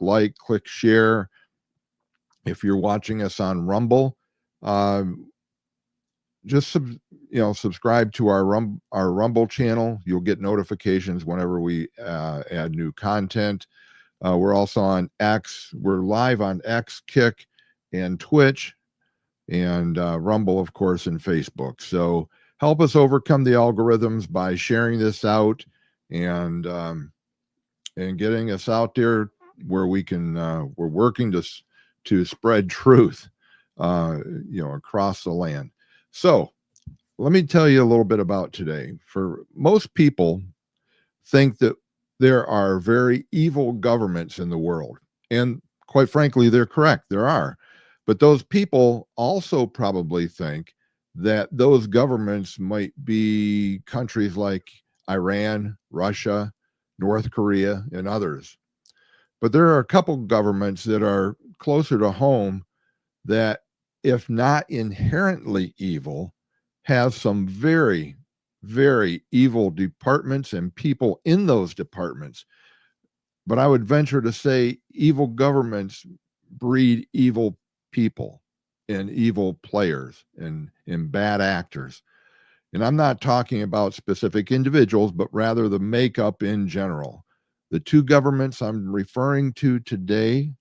like, click share. If you're watching us on Rumble, just subscribe to our Rumble channel. You'll get notifications whenever we add new content. We're also on X. We're live on X, Kick, and Twitch, and Rumble, of course, and Facebook. So help us overcome the algorithms by sharing this out and getting us out there where we can. We're working to spread truth, across the land. So let me tell you a little bit about today. For most people, think that there are very evil governments in the world, and quite frankly, they're correct. There are. But those people also probably think that those governments might be countries like Iran, Russia, North Korea, and others. But there are a couple governments that are closer to home that, if not inherently evil, have some very, very evil departments and people in those departments. But I would venture to say evil governments breed evil people and evil players and bad actors. And I'm not talking about specific individuals, but rather the makeup in general. The two governments I'm referring to today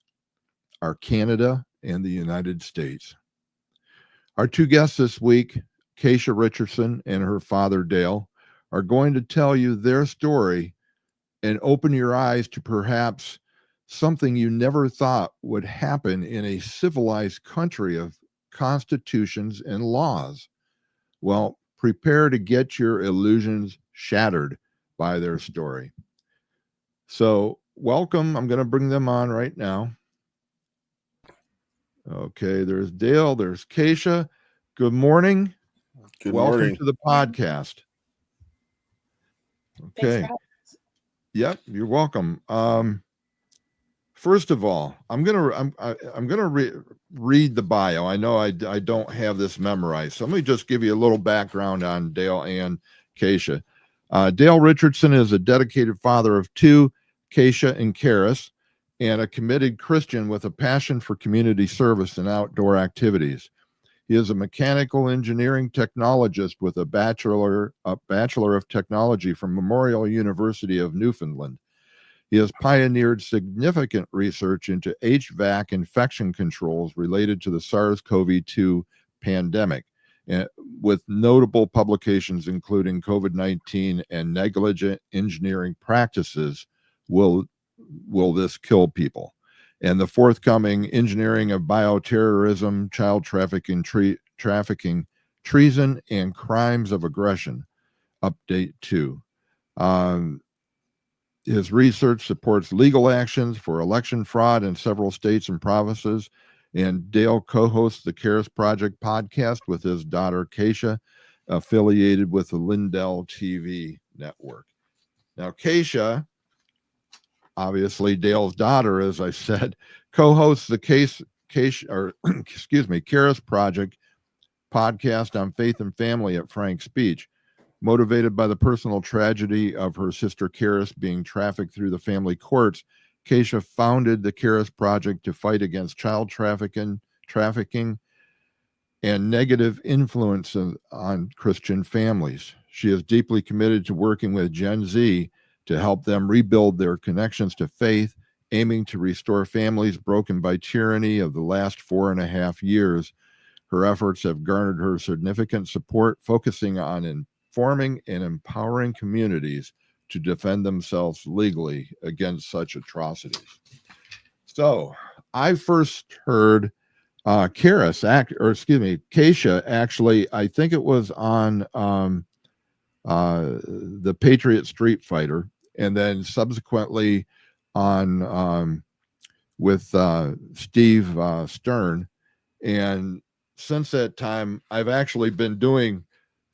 are Canada and the United States. Our two guests this week, Keisha Richardson and her father, Dale, are going to tell you their story and open your eyes to perhaps something you never thought would happen in a civilized country of constitutions and laws. Well, prepare to get your illusions shattered by their story. So, welcome. I'm going to bring them on right now. Okay, there's Dale, there's Keisha. Good morning. Welcome to the podcast. Okay. Yep, you're welcome. First of all, I'm gonna read the bio. I know I don't have this memorized, so let me just give you a little background on Dale and Keisha. Dale Richardson is a dedicated father of two, Keisha and Karis, and a committed Christian with a passion for community service and outdoor activities. He is a mechanical engineering technologist with a bachelor of technology from Memorial University of Newfoundland. He has pioneered significant research into HVAC infection controls related to the SARS-CoV-2 pandemic, with notable publications including COVID-19 and negligent engineering practices. Will this kill people? And the forthcoming Engineering of Bioterrorism, Child Trafficking, Treason, and Crimes of Aggression, Update 2. His research supports legal actions for election fraud in several states and provinces. And Dale co-hosts the Karis Project podcast with his daughter, Keisha, affiliated with the Lindell TV network. Now, Keisha, obviously Dale's daughter, as I said, co-hosts the Karis Project podcast on faith and family at Frank's Beach. Motivated by the personal tragedy of her sister Karis being trafficked through the family courts, Keisha founded the Karis Project to fight against child trafficking and negative influence on Christian families. She is deeply committed to working with Gen Z to help them rebuild their connections to faith, aiming to restore families broken by tyranny of the last 4.5 years. Her efforts have garnered her significant support, focusing on informing and empowering communities to defend themselves legally against such atrocities. So I first heard Keisha, actually, I think it was on the Patriot Street Fighter, and then subsequently on with Steve Stern. And since that time, I've actually been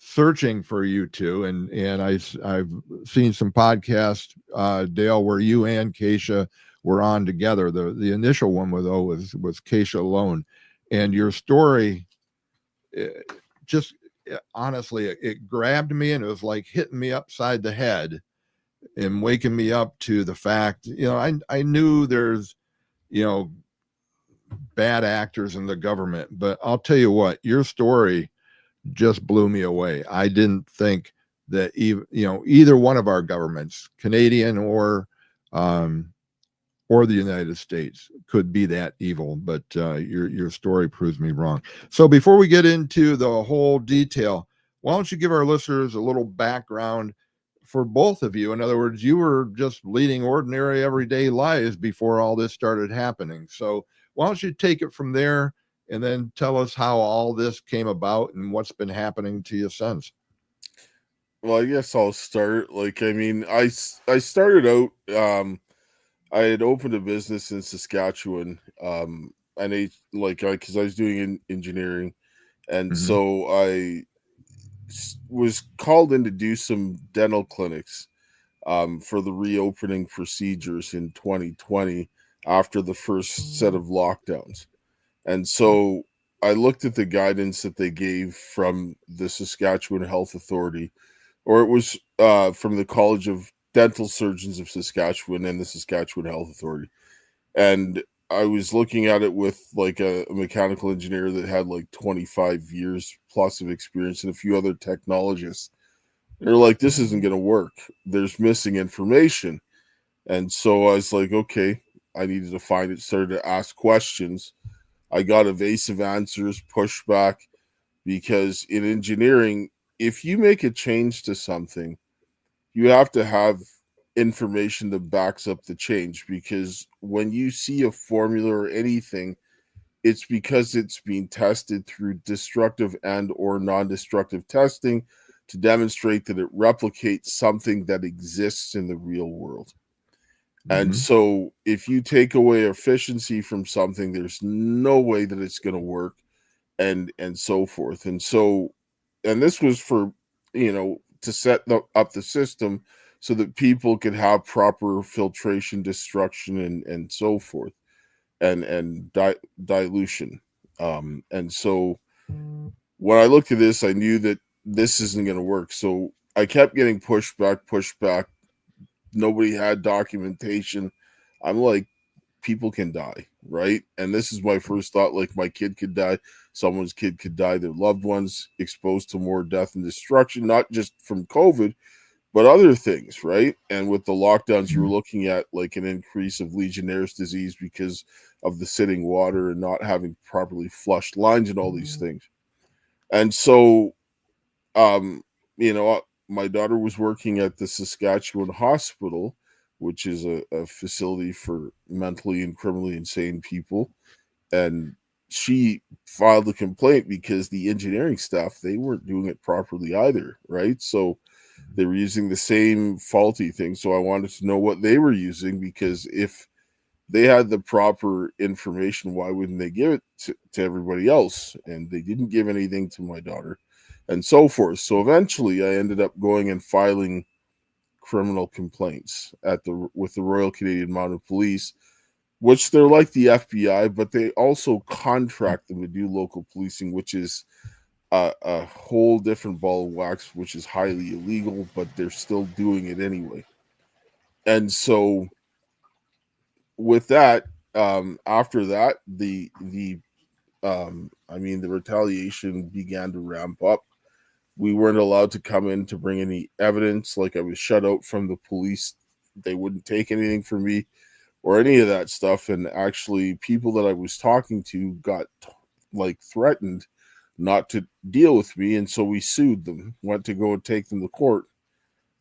searching for you two, and I've seen some podcasts, Dale, where you and Keisha were on together. The initial one was Keisha alone, and your story just honestly, it grabbed me, and it was like hitting me upside the head and waking me up to the fact, I knew there's you know, bad actors in the government. But I'll tell you what, your story just blew me away. I didn't think that even, you know, either one of our governments, Canadian um, or the United States, could be that evil. But your story proves me wrong. So before we get into the whole detail, why don't you give our listeners a little background for both of you? In other words, you were just leading ordinary everyday lives before all this started happening. So why don't you take it from there and then tell us how all this came about and what's been happening to you since? Well, I guess I'll start. Like, I mean, I started out. I had opened a business in Saskatchewan. And because I was doing engineering, and Mm-hmm. so was called in to do some dental clinics for the reopening procedures in 2020 after the first set of lockdowns. And so I looked at the guidance that they gave from the Saskatchewan Health Authority, or it was from the College of Dental Surgeons of Saskatchewan and the Saskatchewan Health Authority. And I was looking at it with like a mechanical engineer that had like 25 years plus of experience and a few other technologists. They're like, this isn't going to work. There's missing information. And so I was like, okay, I needed to find it, started to ask questions. I got evasive answers, pushback, because in engineering, if you make a change to something, you have to have information that backs up the change, because when you see a formula or anything, it's because it's being tested through destructive and or non-destructive testing to demonstrate that it replicates something that exists in the real world. And Mm-hmm. so if you take away efficiency from something, there's no way that it's going to work, and so forth. And so, and this was for, to set up the system so that people could have proper filtration, destruction, and so forth, and dilution. And so when I looked at this, I knew that this isn't going to work. So I kept getting pushback. Nobody had documentation. I'm like, people can die, right? And this is my first thought, like my kid could die, someone's kid could die, their loved ones exposed to more death and destruction, not just from COVID, but other things, right? And with the lockdowns, you were looking at like an increase of Legionnaire's disease because of the sitting water and not having properly flushed lines and all these things. And so, um, my daughter was working at the Saskatchewan Hospital, which is a facility for mentally and criminally insane people. And she filed a complaint because the engineering staff, they weren't doing it properly either, right? So they were using the same faulty thing. So I wanted to know what they were using, because if they had the proper information, why wouldn't they give it to everybody else? And they didn't give anything to my daughter, and so forth. So eventually I ended up going and filing criminal complaints at the with the Royal Canadian Mounted Police, which they're like the FBI, but they also contract them to do local policing, which is a whole different ball of wax, which is highly illegal, but they're still doing it anyway. And so with that, after that, the retaliation began to ramp up. We weren't allowed to come in to bring any evidence. Like, I was shut out from the police. They wouldn't take anything from me or any of that stuff. And actually, people that I was talking to got like threatened not to deal with me, and so we sued them. Went to go and take them to court,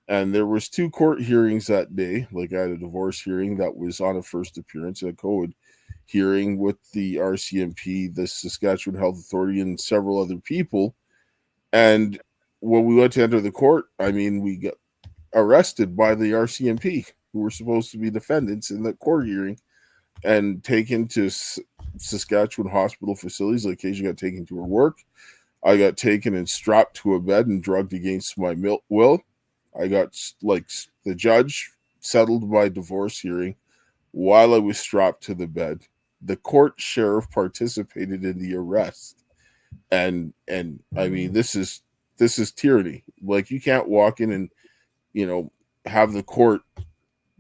and there was two court hearings that day. Like, I had a divorce hearing that was on a first appearance, and a COVID hearing with the RCMP, the Saskatchewan Health Authority, and several other people. And when we went to enter the court, I mean, we got arrested by the RCMP, who were supposed to be defendants in the court hearing, and taken to Saskatchewan hospital facilities. Like, Asia got taken to her work. I got taken and strapped to a bed and drugged against my will. I got, like, the judge settled my divorce hearing while I was strapped to the bed. The court sheriff participated in the arrest. And I mean, this is tyranny. Like, you can't walk in and, you know, have the court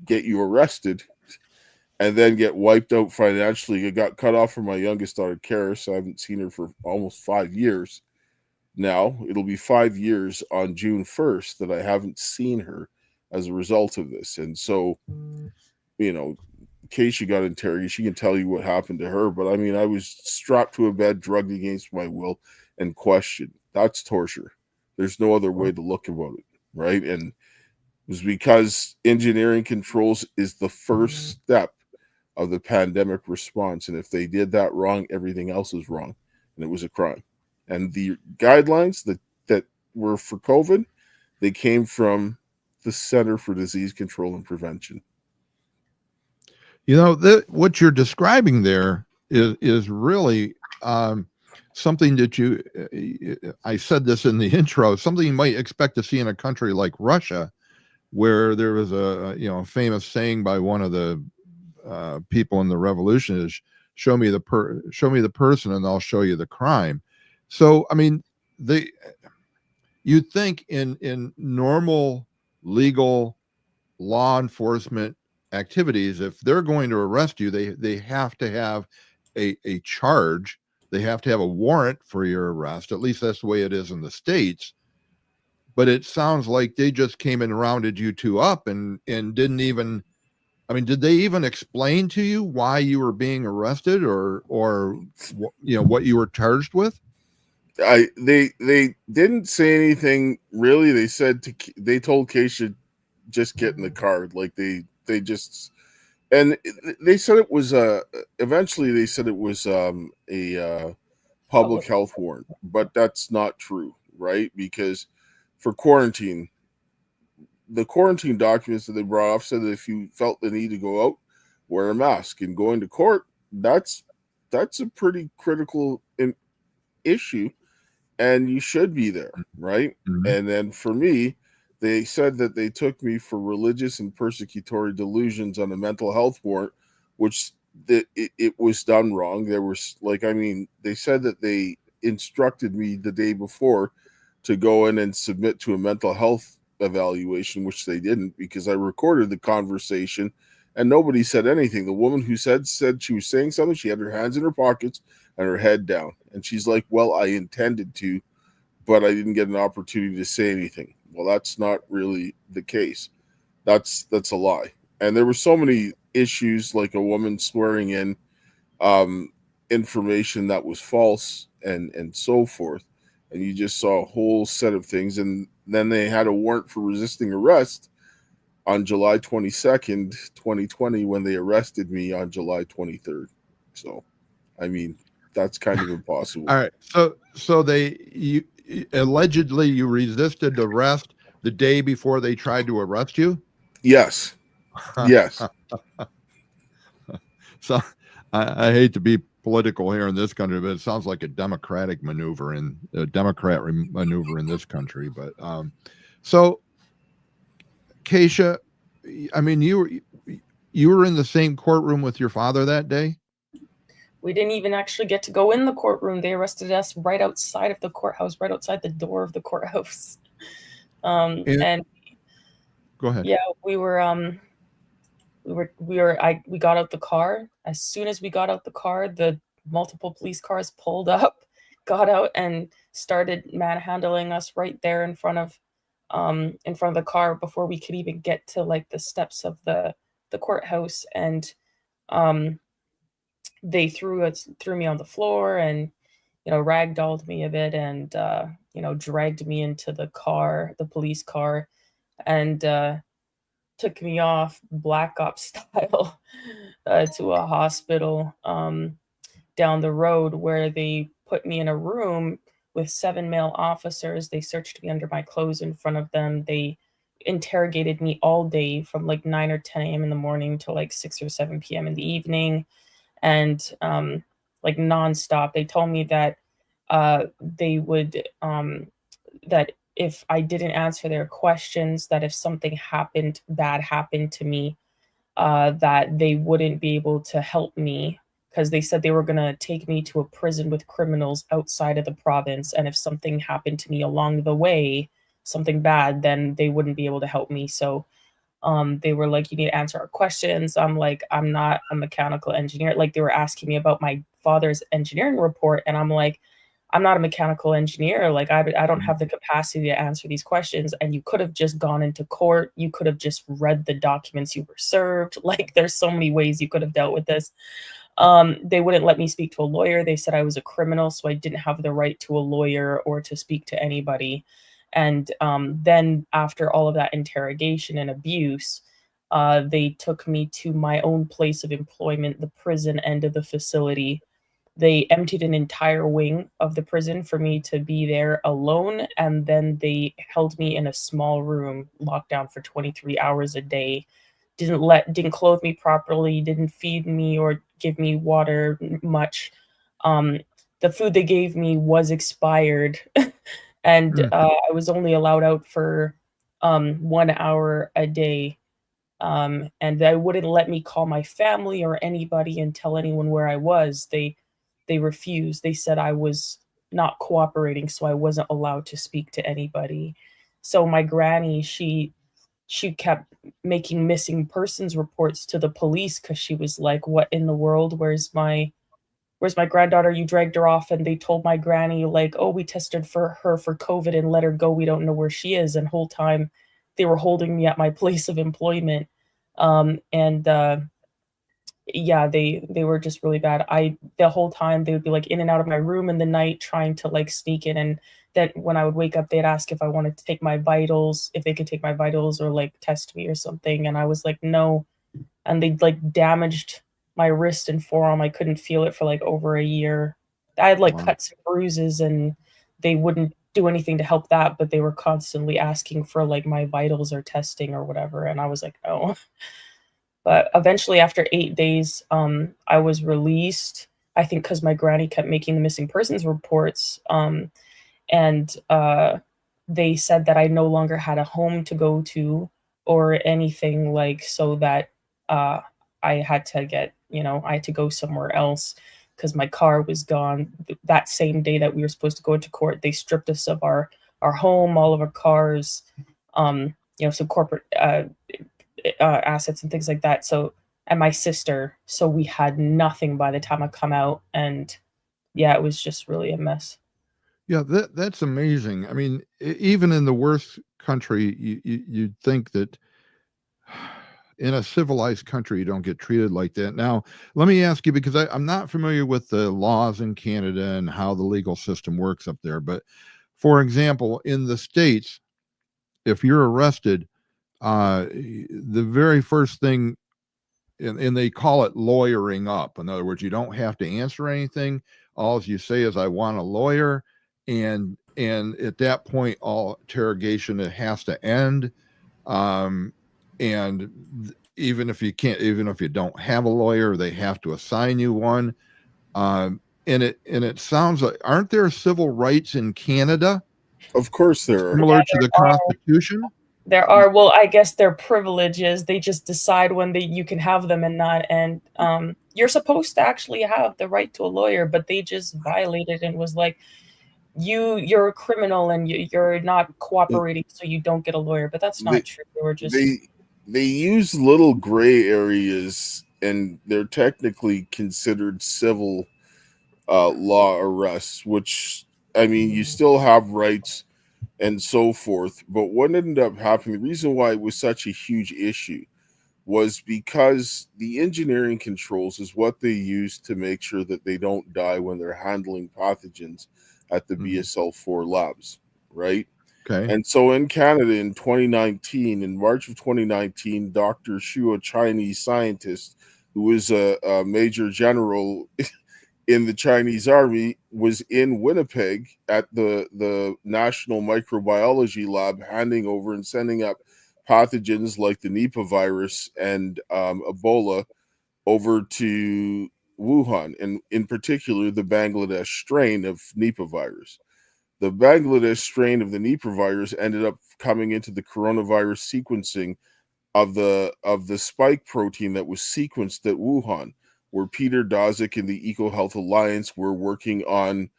get you arrested and then get wiped out financially. I got cut off from my youngest daughter, Karis. I haven't seen her for almost 5 years now. It'll be 5 years on June 1st that I haven't seen her as a result of this. And so, you know, in case she got interrogated, she can tell you what happened to her. But I mean, I was strapped to a bed, drugged against my will, and questioned. That's torture. There's no other way to look about it, right? And it was because engineering controls is the first step of the pandemic response. And if they did that wrong, everything else is wrong. And it was a crime. And the guidelines that were for COVID, they came from the Center for Disease Control and Prevention. You know, what you're describing there is really something that I said this in the intro, something you might expect to see in a country like Russia, where there was a famous saying by one of the people in the revolution is, show me the person and I'll show you the crime. So, I mean, you'd think in normal legal law enforcement activities, if they're going to arrest you, they have to have a charge. They have to have a warrant for your arrest. At least that's the way it is in the States. But it sounds like they just came and rounded you two up and didn't even, I mean, did they even explain to you why you were being arrested or what you were charged with? They didn't say anything really. They told Keisha just get in the car. Like they just, and they said it was eventually they said it was a public health warrant, but that's not true, right? Because for quarantine, the quarantine documents that they brought off said that if you felt the need to go out, wear a mask. And going to court, that's a pretty critical issue, and you should be there, right? Mm-hmm. And then for me, they said that they took me for religious and persecutory delusions on a mental health warrant, which it was done wrong. There was they said that they instructed me the day before to go in and submit to a mental health evaluation, which they didn't, because I recorded the conversation and nobody said anything. The woman who said she was saying something. She had her hands in her pockets and her head down. And she's like, well, I intended to, but I didn't get an opportunity to say anything. Well, that's not really the case. That's a lie. And there were so many issues, like a woman swearing in information that was false and so forth. And you just saw a whole set of things. And then they had a warrant for resisting arrest on July 22nd, 2020, when they arrested me on July 23rd. So, I mean, that's kind of impossible. All right. So you allegedly you resisted arrest the day before they tried to arrest you? Yes. Yes. So I hate to be political here in this country, but it sounds like a Democrat maneuver in this country. But so Keisha, I mean, you were in the same courtroom with your father that day? We didn't even actually get to go in the courtroom. They arrested us right outside of the courthouse, right outside the door of the courthouse. And go ahead. Yeah, we got out the car. As soon as we got out the car, the multiple police cars pulled up, got out, and started manhandling us right there in front of the car before we could even get to like the steps of the courthouse. And they threw me on the floor and ragdolled me a bit and dragged me into the police car, and took me off Black Ops style to a hospital down the road, where they put me in a room with 7 male officers. They searched me under my clothes in front of them. They interrogated me all day from like 9 or 10 a.m. in the morning to like 6 or 7 p.m. in the evening, and like nonstop. They told me that they would that if I didn't answer their questions, that if something bad happened to me, that they wouldn't be able to help me, because they said they were going to take me to a prison with criminals outside of the province. And if something happened to me along the way, something bad, then they wouldn't be able to help me. So They were like, you need to answer our questions. I'm like, I'm not a mechanical engineer. Like, they were asking me about my father's engineering report, and I'm like, I'm not a mechanical engineer. Like, I don't have the capacity to answer these questions. And you could have just gone into court. You could have just read the documents you were served. Like, there's so many ways you could have dealt with this. They wouldn't let me speak to a lawyer. They said I was a criminal, so I didn't have the right to a lawyer or to speak to anybody. And then after all of that interrogation and abuse, they took me to my own place of employment, the prison end of the facility. They emptied an entire wing of the prison for me to be there alone, and then they held me in a small room, locked down for 23 hours a day. Didn't clothe me properly, didn't feed me or give me water much. Um, the food they gave me was expired, and Mm. I was only allowed out for 1 hour a day. And they wouldn't let me call my family or anybody and tell anyone where I was. They refused. They said I was not cooperating, so I wasn't allowed to speak to anybody. So my granny, she kept making missing persons reports to the police because she was like, "What in the world? Where's my granddaughter? You dragged her off." And they told my granny, like, "Oh, we tested for her for COVID and let her go. We don't know where she is." And whole time they were holding me at my place of employment. And yeah, they were just really bad. The whole time they would be like in and out of my room in the night trying to like sneak in, and that when I would wake up, they'd ask if I wanted to take my vitals, if they could take my vitals or like test me or something. And I was like, no. And they like damaged my wrist and forearm. I couldn't feel it for like over a year. I had like Wow. cuts and bruises, and they wouldn't do anything to help that, but they were constantly asking for like my vitals or testing or whatever. And I was like, no. But eventually, after 8 days, I was released. I think because my granny kept making the missing persons reports. And they said that I no longer had a home to go to or anything, like, so that uh, I had to get, I had to go somewhere else because my car was gone. That same day that we were supposed to go into court, they stripped us of our home, all of our cars, some corporate assets and things like that. So, and my sister, so we had nothing by the time I come out, and yeah, it was just really a mess. Yeah, that's amazing. I mean, even in the worst country, you'd think that in a civilized country, you don't get treated like that. Now, let me ask you, because I'm not familiar with the laws in Canada and how the legal system works up there. But for example, in the States, if you're arrested, the very first thing, and they call it lawyering up. In other words, you don't have to answer anything. All you say is, "I want a lawyer," and at that point, all interrogation, it has to end. And even if you don't have a lawyer, they have to assign you one. And it sounds like, aren't there civil rights in Canada Of course there are. similar to the Constitution? There are, well, I guess they're privileges. They just decide when you can have them and not. And you're supposed to actually have the right to a lawyer, but they just violated and was like, you're a criminal and you're not cooperating, so you don't get a lawyer. But that's not true. They were just they use little gray areas, and they're technically considered civil law arrests, which, I mean, you still have rights and so forth. But what ended up happening, the reason why it was such a huge issue, was because the engineering controls is what they use to make sure that they don't die when they're handling pathogens at the BSL-4 labs, right? Okay. And so in Canada in 2019, in March of 2019, Dr. Shu, a Chinese scientist who was a major general in the Chinese army, was in Winnipeg at the National Microbiology Lab, handing over and sending up pathogens like the Nipah virus and Ebola over to Wuhan, and in particular the Bangladesh strain of Nipah virus. The Bangladesh strain of the Nipah virus ended up coming into the coronavirus sequencing of the spike protein that was sequenced at Wuhan, where Peter Daszak and the EcoHealth Alliance were working on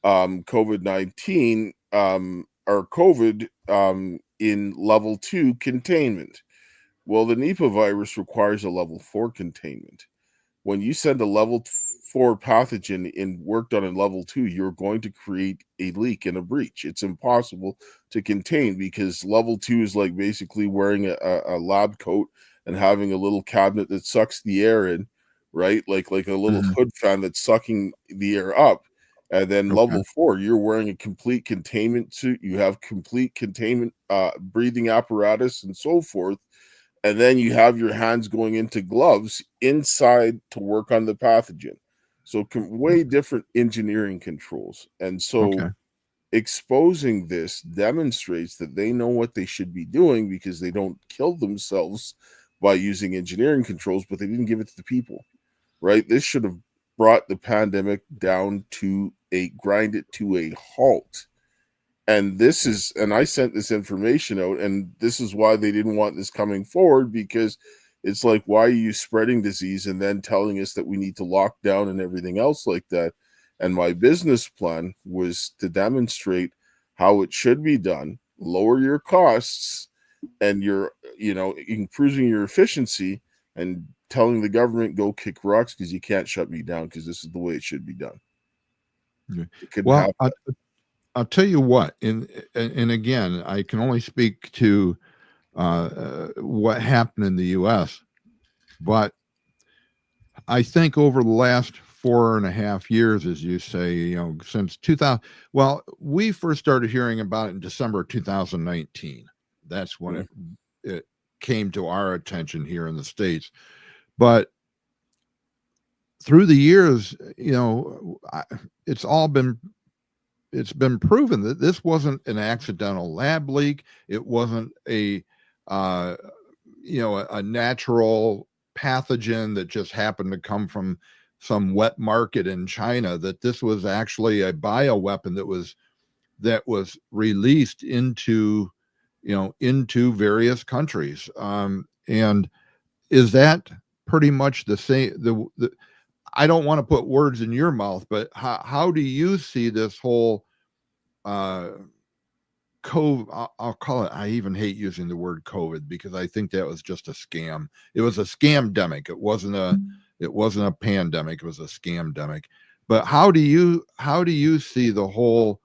COVID-19 or COVID in level 2 containment, Well, the Nipah virus requires a level 4 containment. When you send a level 4 pathogen and worked on a level 2, you're going to create a leak and a breach. It's impossible to contain because level 2 is like basically wearing a lab coat and having a little cabinet that sucks the air in, right? Like a little Mhm. hood fan that's sucking the air up. And then Okay. level 4, you're wearing a complete containment suit. You have complete containment breathing apparatus and so forth, and then you have your hands going into gloves inside to work on the pathogen. So way different engineering controls. And so Okay. exposing this demonstrates that they know what they should be doing because they don't kill themselves by using engineering controls, but they didn't give it to the people, right? This should have brought the pandemic down to grind it to a halt. And this is, and I sent this information out, and this is why they didn't want this coming forward, because it's like, why are you spreading disease and then telling us that we need to lock down and everything else like that? And my business plan was to demonstrate how it should be done, lower your costs, and improving your efficiency, and telling the government, go kick rocks because you can't shut me down, because this is the way it should be done. Yeah. It couldn't Well, happen. I'll tell you what, and again, I can only speak to what happened in the U.S., but I think over the last 4.5 years, as you say, since 2000, well, we first started hearing about it in December 2019. That's when it came to our attention here in the States. But through the years, it's been proven that this wasn't an accidental lab leak. It wasn't a natural pathogen that just happened to come from some wet market in China. That this was actually a bioweapon that was released into various countries. And is that pretty much the same? I don't want to put words in your mouth, but how do you see this whole COVID? I'll call it. I even hate using the word COVID because I think that was just a scam. It was a scamdemic. It wasn't a pandemic. It was a scamdemic. But how do you see the whole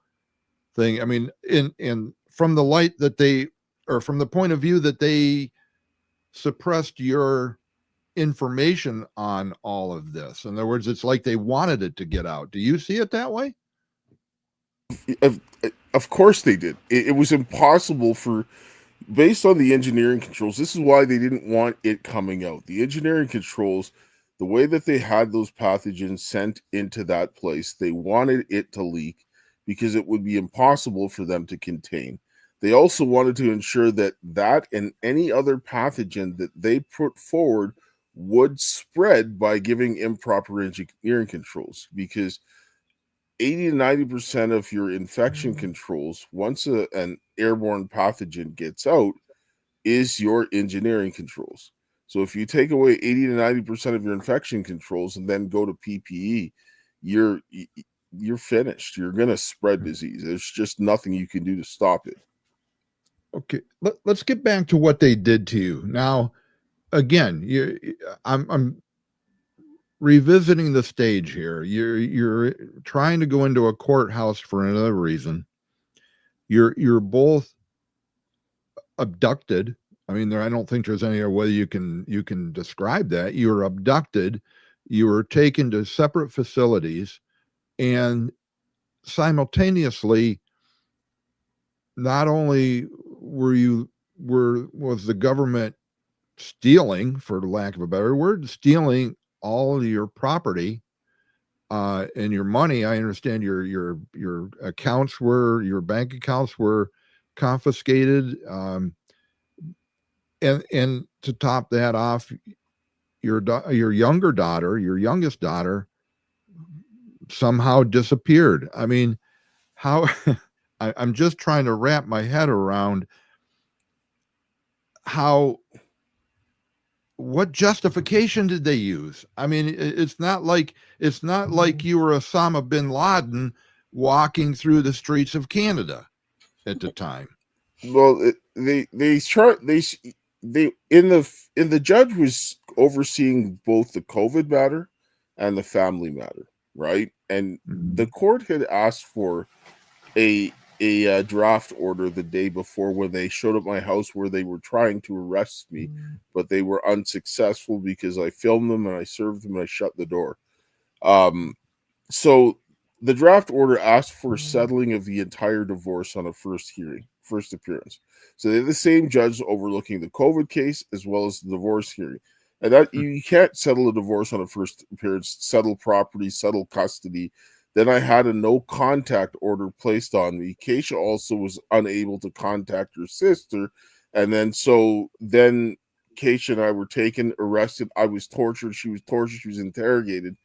thing? I mean, in from the light that they, or from the point of view that they suppressed your information on all of this. In other words, it's like they wanted it to get out. Do you see it that way? Of course they did. It was impossible based on the engineering controls. This is why they didn't want it coming out. The engineering controls, the way that they had those pathogens sent into that place, they wanted it to leak because it would be impossible for them to contain. They also wanted to ensure that and any other pathogen that they put forward would spread by giving improper engineering controls, because 80 to 90% of your infection controls, once an airborne pathogen gets out, is your engineering controls. So if you take away 80 to 90% of your infection controls and then go to PPE, you're finished. You're going to spread disease. There's just nothing you can do to stop it. Okay, let's get back to what they did to you. Now, again, I'm revisiting the stage here. You're trying to go into a courthouse for another reason. You're both abducted. I mean, I don't think there's any other way you can describe that. You were abducted. You were taken to separate facilities, and simultaneously, not only was the government stealing, for lack of a better word, stealing all of your property and your money. I understand your bank accounts were confiscated, and to top that off, your youngest daughter, somehow disappeared. I mean, how? I'm just trying to wrap my head around what justification did they use? I mean, it's not like you were Osama bin Laden walking through the streets of Canada at the time. Well, they in the judge was overseeing both the COVID matter and the family matter, right? And the court had asked for a draft order the day before when they showed up my house where they were trying to arrest me, but they were unsuccessful because I filmed them and I served them and I shut the door. So the draft order asked for settling of the entire divorce on a first appearance. So they're the same judge overlooking the COVID case as well as the divorce hearing. And that you can't settle a divorce on a first appearance, settle property, settle custody. Then I had a no contact order placed on me. Keisha also was unable to contact her sister. And then Keisha and I were taken, arrested. I was tortured. She was tortured. She was interrogated.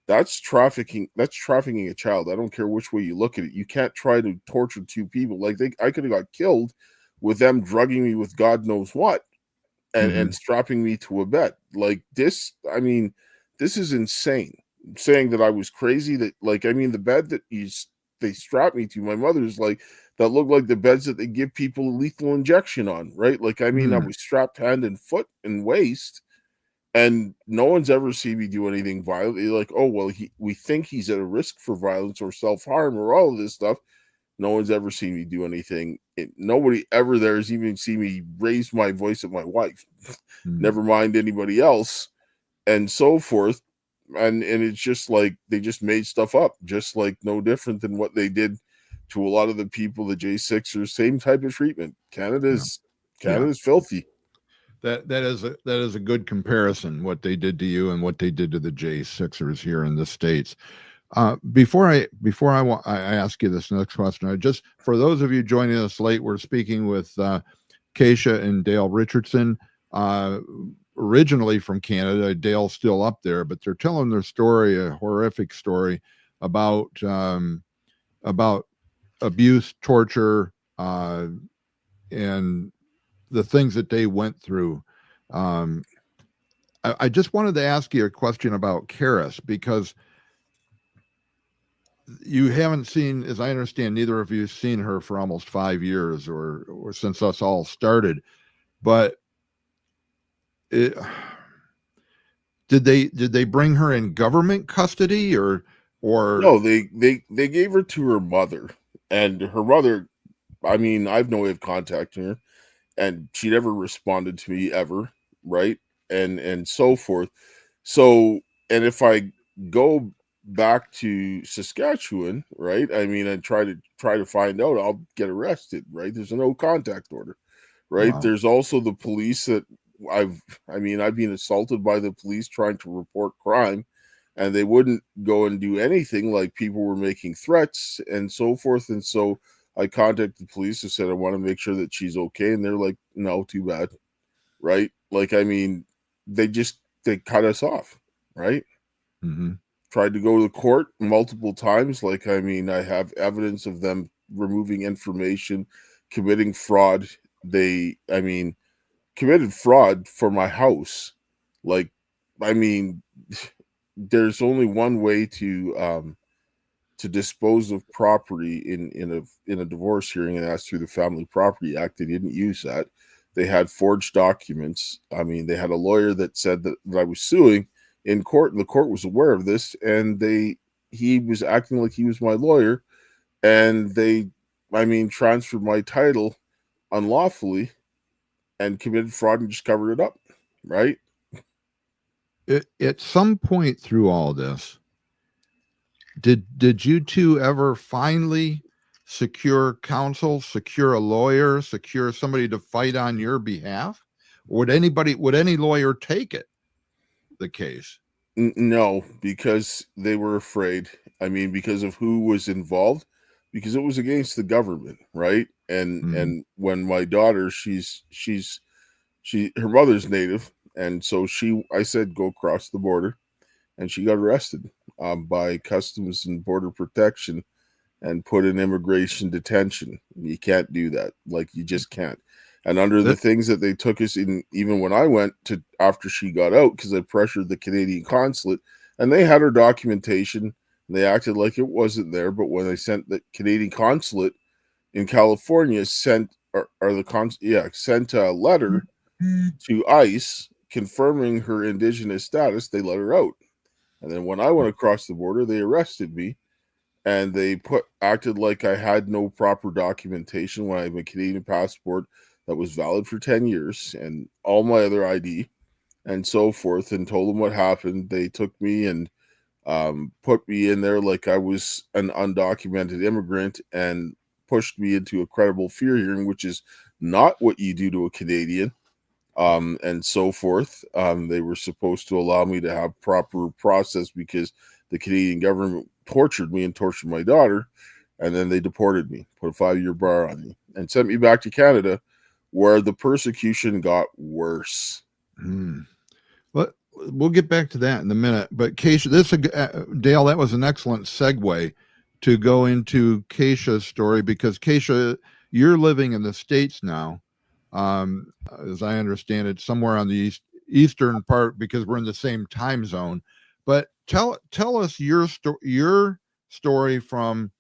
That's trafficking. That's trafficking a child. I don't care which way you look at it. You can't try to torture two people. Like I could have got killed with them drugging me with God knows what and strapping me to a bed. Like this, I mean, this is insane. Saying that I was crazy, that the bed that they strapped me to, my mother's like, that looked like the beds that they give people a lethal injection on, right? I was strapped hand and foot and waist, and no one's ever seen me do anything violent. They're like, oh well, we think he's at a risk for violence or self-harm or all of this stuff. No one's ever seen me do anything. Nobody ever there has even seen me raise my voice at my wife. Never mind anybody else, and so forth. And it's just like they just made stuff up, just like no different than what they did to a lot of the people, the J6ers, same type of treatment. Canada's filthy. That is a good comparison, what they did to you and what they did to the J6ers here in the States. Before I ask you this next question, I just, for those of you joining us late, we're speaking with Keisha and Dale Richardson, originally from Canada. Dale's still up there, but they're telling their story, a horrific story about abuse, torture, and the things that they went through. I just wanted to ask you a question about Karis, because you haven't seen, as I understand, neither of you seen her for almost 5 years or since us all started. But did they bring her in government custody or no? They gave her to her mother, and her mother, I mean, I've no way of contacting her, and she never responded to me ever, right? And so forth. So, and if I go back to Saskatchewan, right? I mean, and try to find out, I'll get arrested, right? There's a no contact order, right? Wow. There's also the police that I've been assaulted by the police trying to report crime, and they wouldn't go and do anything. Like people were making threats and so forth. And so I contacted the police and said, I want to make sure that she's okay. And they're like, no, too bad. Right. They cut us off. Right. Tried to go to court multiple times. I have evidence of them removing information, committing fraud. They committed fraud for my house. There's only one way to dispose of property in a divorce hearing, and that's through the Family Property Act. They didn't use that. They had forged documents. They had a lawyer that said that I was suing in court, and the court was aware of this, and he was acting like he was my lawyer, and they transferred my title unlawfully and committed fraud and just covered it up, right? At some point through all this, did you two ever finally secure counsel, secure a lawyer, secure somebody to fight on your behalf? Would any lawyer take it, the case? No, because they were afraid. Because of who was involved, because it was against the government, right? And when my daughter, her mother's Native, and so I said go across the border, and she got arrested by Customs and Border Protection and put in immigration detention. You can't do that. You just can't. And under the things that they took us in, even when I went to after she got out, because I pressured the Canadian consulate, and they had her documentation, and they acted like it wasn't there. But when they sent the Canadian consulate in California sent a letter to ICE confirming her indigenous status, they let her out. And then when I went across the border, they arrested me and they acted like I had no proper documentation when I have a Canadian passport that was valid for 10 years and all my other ID and so forth, and told them what happened. They took me and put me in there like I was an undocumented immigrant and pushed me into a credible fear hearing, which is not what you do to a Canadian, and so forth. They were supposed to allow me to have proper process because the Canadian government tortured me and tortured my daughter, and then they deported me, put a 5-year bar on me, and sent me back to Canada, where the persecution got worse. Well, we'll get back to that in a minute. But Keisha, Dale, that was an excellent segue to go into Keisha's story, because Keisha, you're living in the States now. As I understand it, somewhere on the eastern part, because we're in the same time zone. But tell us your story from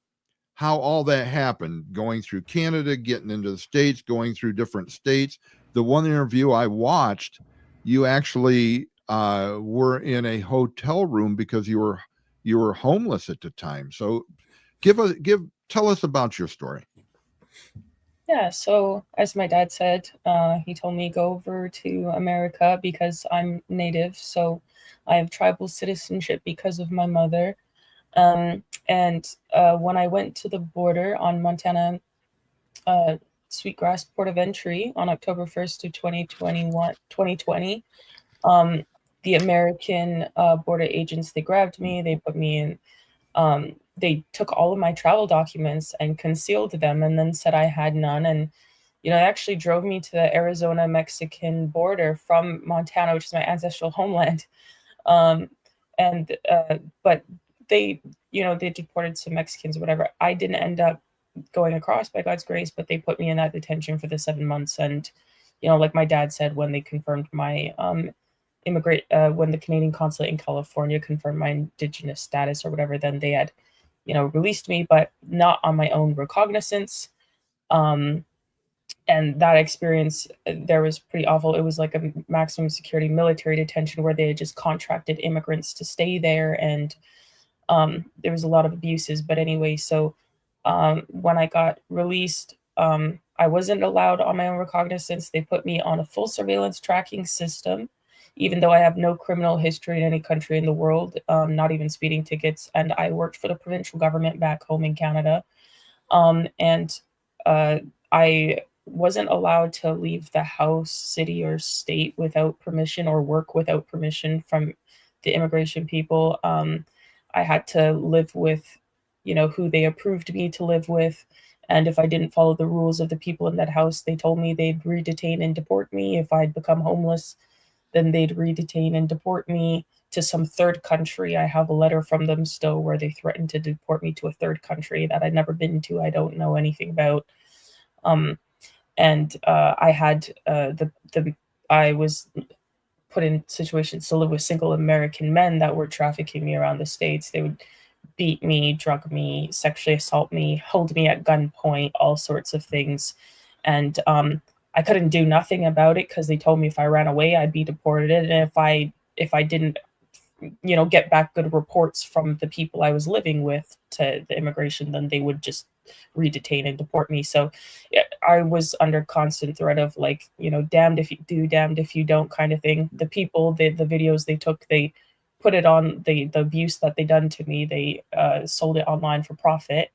how all that happened, going through Canada, getting into the States, going through different states. The one interview I watched, you actually were in a hotel room because you were homeless at the time. So tell us about your story. Yeah, so as my dad said, he told me go over to America because I'm Native, so I have tribal citizenship because of my mother. And when I went to the border on Montana Sweetgrass Port of Entry on October 1st of 2020, the American border agents, they grabbed me, they put me in, they took all of my travel documents and concealed them and then said I had none. And, it actually drove me to the Arizona-Mexican border from Montana, which is my ancestral homeland. But they, they deported some Mexicans or whatever. I didn't end up going across by God's grace, but they put me in that detention for the 7 months. And, like my dad said, when they confirmed my when the Canadian consulate in California confirmed my indigenous status or whatever, then they had, released me, but not on my own recognizance. And that experience there was pretty awful. It was like a maximum security military detention where they had just contracted immigrants to stay there, and there was a lot of abuses. But anyway, so when I got released, I wasn't allowed on my own recognizance. They put me on a full surveillance tracking system, even though I have no criminal history in any country in the world, not even speeding tickets. And I worked for the provincial government back home in Canada. I wasn't allowed to leave the house, city, or state without permission, or work without permission from the immigration people. I had to live with, who they approved me to live with. And if I didn't follow the rules of the people in that house, they told me they'd re-detain and deport me. If I'd become homeless, then they'd re-detain and deport me to some third country. I have a letter from them still where they threatened to deport me to a third country that I'd never been to, I don't know anything about. I had I was put in situations to live with single American men that were trafficking me around the States. They would beat me, drug me, sexually assault me, hold me at gunpoint, all sorts of things. And I couldn't do nothing about it because they told me if I ran away, I'd be deported. And if I didn't, get back good reports from the people I was living with to the immigration, then they would just re-detain and deport me. So I was under constant threat of damned if you do, damned if you don't kind of thing. The people, the videos they took, they put it on the abuse that they done to me. They sold it online for profit.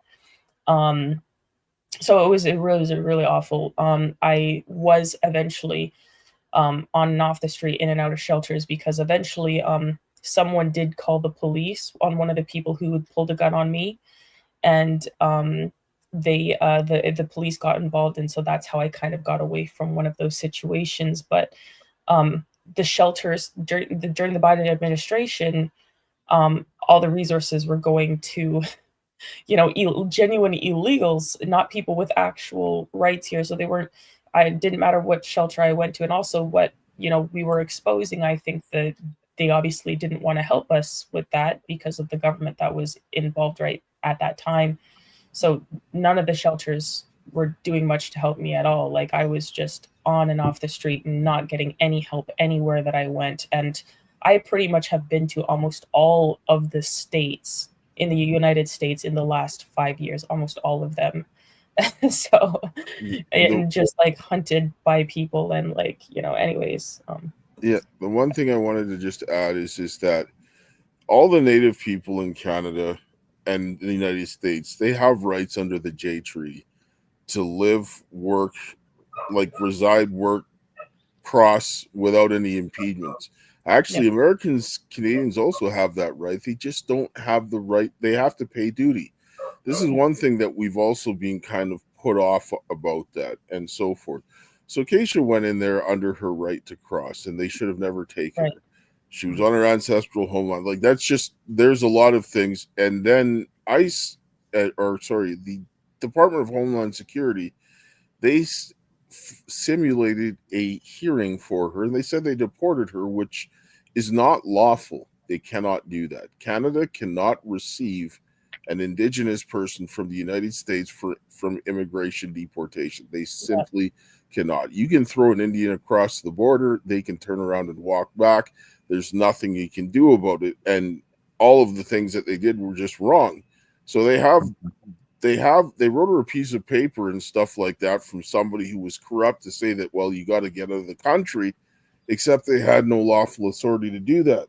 So it was really awful. I was eventually on and off the street, in and out of shelters, because eventually someone did call the police on one of the people who had pulled a gun on me, and the police got involved, and so that's how I kind of got away from one of those situations. But the shelters during the Biden administration, all the resources were going to genuine illegals, not people with actual rights here. So it didn't matter what shelter I went to, and also what we were exposing. I think that they obviously didn't want to help us with that because of the government that was involved right at that time. So none of the shelters were doing much to help me at all. Like, I was just on and off the street and not getting any help anywhere that I went. And I pretty much have been to almost all of the states in the United States in the last 5 years, almost all of them. So, The, and just like hunted by people and like, anyways. yeah, the one thing I wanted to just add is that all the native people in Canada and the United States, they have rights under the J Treaty to live, work, like reside, work, cross without any impediments. Actually, Yep. Americans, Canadians also have that right. They just don't have the right. They have to pay duty. This is one thing that we've also been kind of put off about that and so forth. So Keisha went in there under her right to cross, and they should have never taken Right. her. She was on her ancestral homeland. Like, that's just, there's a lot of things. And then the Department of Homeland Security, they simulated a hearing for her, and they said they deported her, which is not lawful. They cannot do that. Canada cannot receive an Indigenous person from the United States from immigration deportation. They simply cannot. You can throw an Indian across the border, they can turn around and walk back. There's nothing you can do about it. And all of the things that they did were just wrong. So they wrote her a piece of paper and stuff like that from somebody who was corrupt to say that, well, you got to get out of the country, except they had no lawful authority to do that.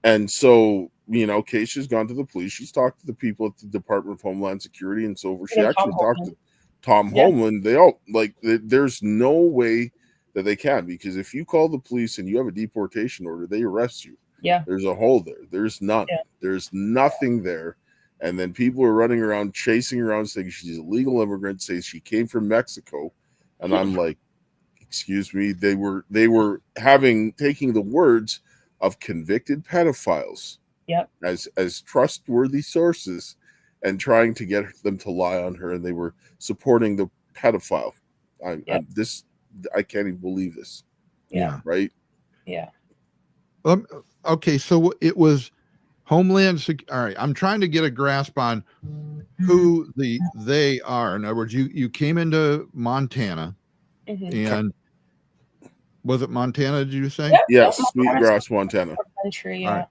And so, Keisha's gone to the police. She's talked to the people at the Department of Homeland Security and so forth. She actually talked to Tom Homeland. They all, like, there's no way that they can, because if you call the police and you have a deportation order, they arrest you. Yeah. There's a hole there. There's none. Yeah. There's nothing there. And then people are running around, chasing her around, saying she's a legal immigrant, say she came from Mexico. And I'm like, excuse me, they were taking the words of convicted pedophiles as trustworthy sources and trying to get them to lie on her, and they were supporting the pedophile. I can't even believe this. Yeah. Right? Yeah. Okay, so it was Homeland Security. All right, I'm trying to get a grasp on who they are. In other words, you came into Montana, and was it Montana? Did you say? Yes, Sweetgrass, Montana. Country, All right.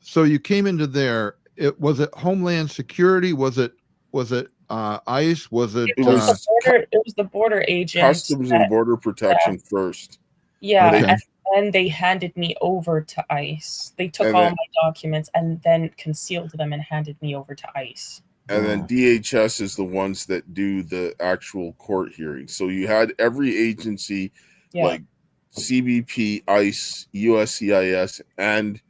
So you came into there. Was it Homeland Security? Was it ICE? Was it? It was the border agent. Customs and Border Protection first. Yeah, okay. and they handed me over to ICE. They took all my documents and then concealed them and handed me over to ICE. And then DHS is the ones that do the actual court hearings. So you had every agency like CBP, ICE, USCIS, and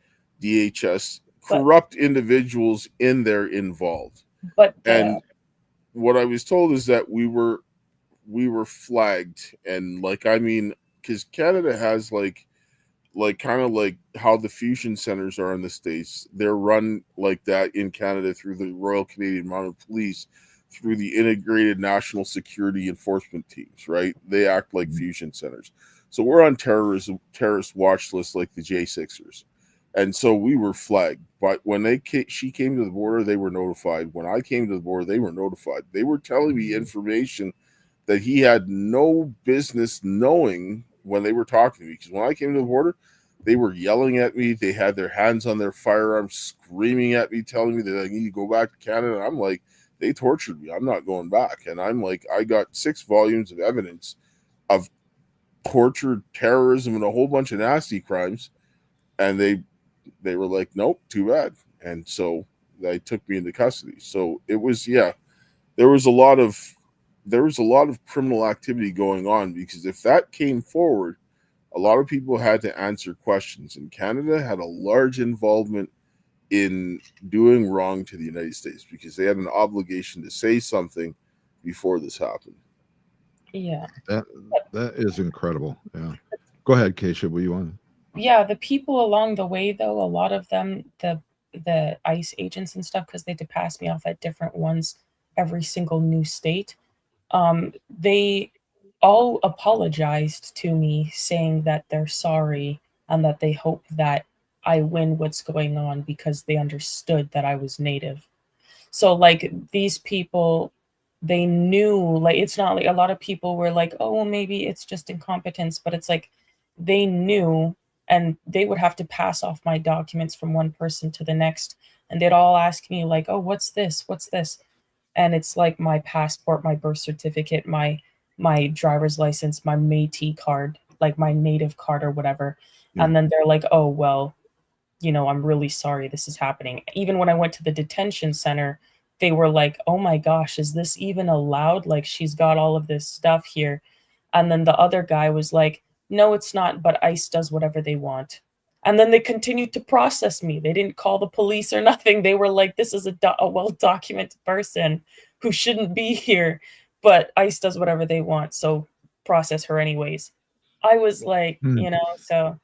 DHS, corrupt individuals in there involved. And what I was told is that we were flagged, and because Canada has like kind of like how the fusion centers are in the States. They're run like that in Canada through the Royal Canadian Mounted Police, through the Integrated National Security Enforcement Teams, right? They act like fusion centers. So we're on terrorist watch lists like the J6ers. And so we were flagged. But when she came to the border, they were notified. When I came to the border, they were notified. They were telling me information that he had no business knowing when they were talking to me. Because when I came to the border, they were yelling at me. They had their hands on their firearms, screaming at me, telling me that I need to go back to Canada. And I'm like, they tortured me. I'm not going back. And I'm like, I got 6 volumes of evidence of torture, terrorism, and a whole bunch of nasty crimes. And they were like, nope, too bad. And so they took me into custody. So it was, there was a lot of criminal activity going on, because if that came forward, a lot of people had to answer questions, and Canada had a large involvement in doing wrong to the United States because they had an obligation to say something before this happened. Yeah. That is incredible. Yeah. Go ahead, Keisha. What do you want? Yeah, the people along the way, though, a lot of them, the ICE agents and stuff, because they did pass me off at different ones every single new state, they all apologized to me, saying that they're sorry and that they hope that I win what's going on, because they understood that I was Native. So like these people they knew, like, it's not like a lot of people were like, oh, well, maybe it's just incompetence, but it's like they knew, and they would have to pass off my documents from one person to the next, and they'd all ask me like, oh, what's this, and it's like my passport, my birth certificate, my driver's license, my Métis card, like my native card or whatever. Yeah. And then they're like, oh, well, I'm really sorry this is happening. Even when I went to the detention center, they were like, oh my gosh, is this even allowed? Like, she's got all of this stuff here. And then the other guy was like, no, it's not, but ICE does whatever they want. And then they continued to process me. They didn't call the police or nothing. They were like, this is a well-documented person who shouldn't be here, but ICE does whatever they want, so process her anyways. I was like, Hmm. so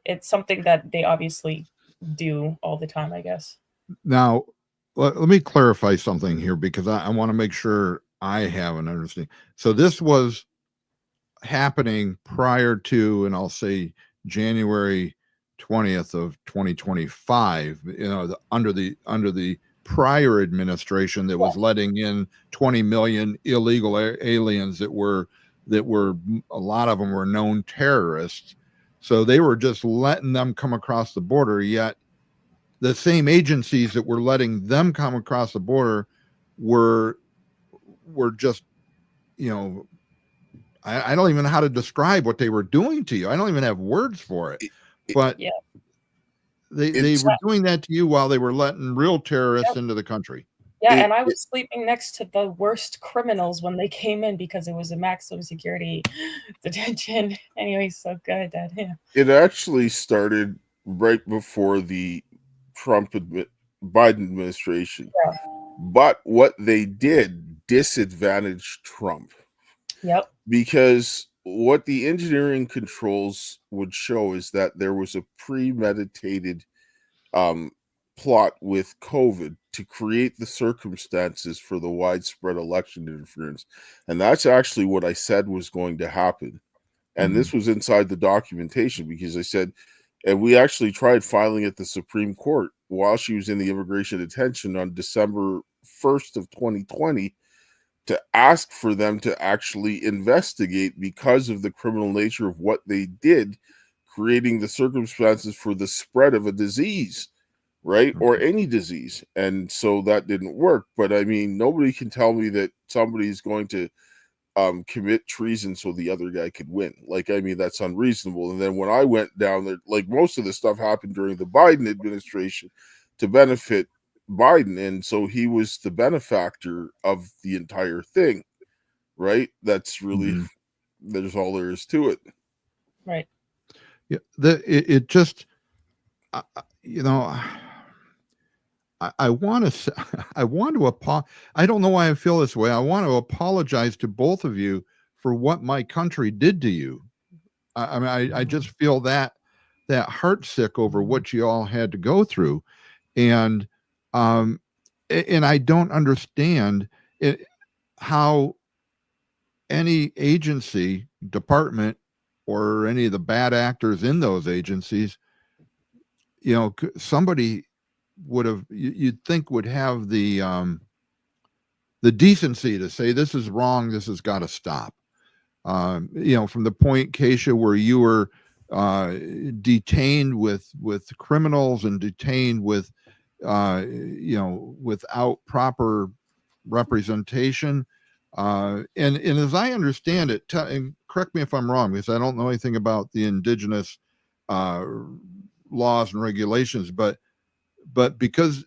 it's something that they obviously do all the time, I guess. Now, let me clarify something here, because I want to make sure I have an understanding. So this was happening prior to, and I'll say January 20th of 2025, under the prior administration that was letting in 20 million illegal aliens that were a lot of them were known terrorists. So they were just letting them come across the border, yet the same agencies that were letting them come across the border were just, I don't even know how to describe what they were doing to you. I don't even have words for it. But Yeah. they were doing that to you while they were letting real terrorists into the country. Yeah, and I was sleeping next to the worst criminals when they came in, because it was a maximum security detention. Anyway, so good. Yeah. It actually started right before the Biden administration. Yeah. But what they did disadvantaged Trump. Yep. Because what the engineering controls would show is that there was a premeditated plot with COVID to create the circumstances for the widespread election interference. And that's actually what I said was going to happen. And this was inside the documentation, because I said, and we actually tried filing at the Supreme Court while she was in the immigration detention on December 1st of 2020 to ask for them to actually investigate, because of the criminal nature of what they did, creating the circumstances for the spread of a disease, right? Or any disease. And so that didn't work. But I mean, nobody can tell me that somebody's going to commit treason so the other guy could win. Like, I mean, that's unreasonable. And then when I went down there, like, most of the stuff happened during the Biden administration to benefit Biden, and so he was the benefactor of the entire thing, right? That's really there's all there is to it, right? Yeah, it just I want to I don't know why I feel this way. I want to apologize to both of you for what my country did to you. I mean, I just feel that heartsick over what you all had to go through, and I don't understand how any agency, department, or any of the bad actors in those agencies, somebody would have, you'd think, would have the decency to say, this is wrong, this has got to stop. From the point, Keisha, where you were detained with criminals and detained with without proper representation, and as I understand it, and correct me if I'm wrong, because I don't know anything about the indigenous laws and regulations, but because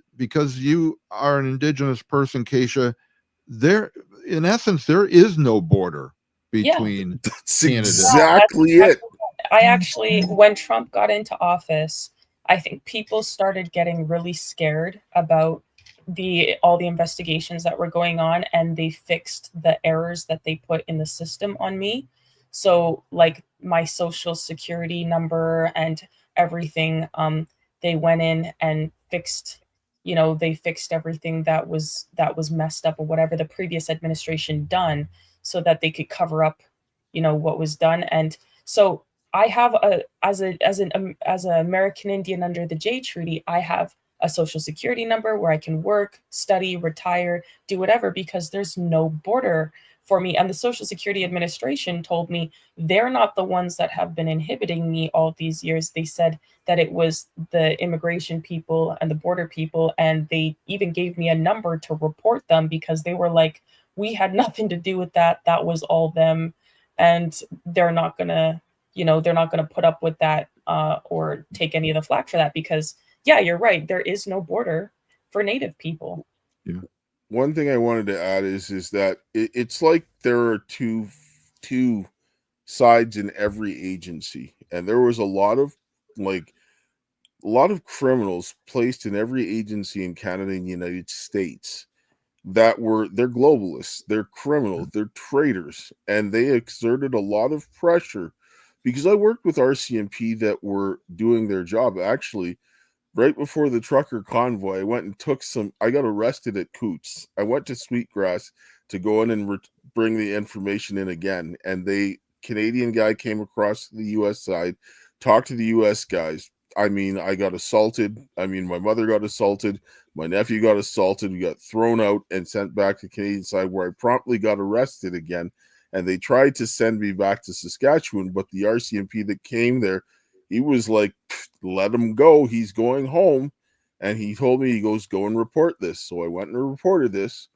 you are an indigenous person, Keisha, in essence there is no border between That's Canada. exactly it. I actually, when Trump got into office, I think people started getting really scared about all the investigations that were going on, and they fixed the errors that they put in the system on me. So, like, my social security number and everything, they went in and fixed, they fixed everything that was messed up, or whatever the previous administration done, so that they could cover up, what was done. And so I have as an American Indian under the Jay Treaty, I have a social security number where I can work, study, retire, do whatever, because there's no border for me. And the Social Security Administration told me they're not the ones that have been inhibiting me all these years. They said that it was the immigration people and the border people, and they even gave me a number to report them because they were like, we had nothing to do with that. That was all them. And they're not gonna, they're not gonna put up with that or take any of the flack for that because, yeah, you're right. There is no border for Native people. Yeah. One thing I wanted to add is that it's like there are two sides in every agency, and there was a lot of criminals placed in every agency in Canada and the United States they're globalists, they're criminals, they're traitors, and they exerted a lot of pressure because I worked with RCMP that were doing their job. Actually, right before the trucker convoy, I went and I got arrested at Coots. I went to Sweetgrass to go in and bring the information in again. And Canadian guy came across the US side, talked to the US guys. I mean, I got assaulted. I mean, my mother got assaulted. My nephew got assaulted. We got thrown out and sent back to the Canadian side where I promptly got arrested again. And they tried to send me back to Saskatchewan, but the RCMP that came there, he was like, let him go. He's going home. And he told me, he goes, go and report this. So I went and reported this.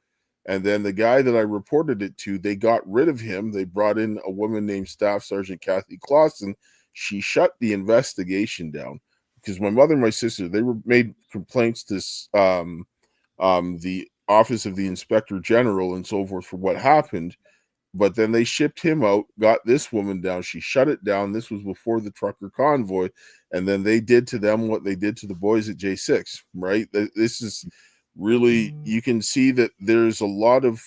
And then the guy that I reported it to, they got rid of him. They brought in a woman named Staff Sergeant Kathy Clausen. She shut the investigation down because my mother and my sister, they made complaints to the Office of the Inspector General and so forth for what happened. But then they shipped him out, got this woman down. She shut it down. This was before the trucker convoy. And then they did to them what they did to the boys at J6, right? This is really, you can see that there's a lot of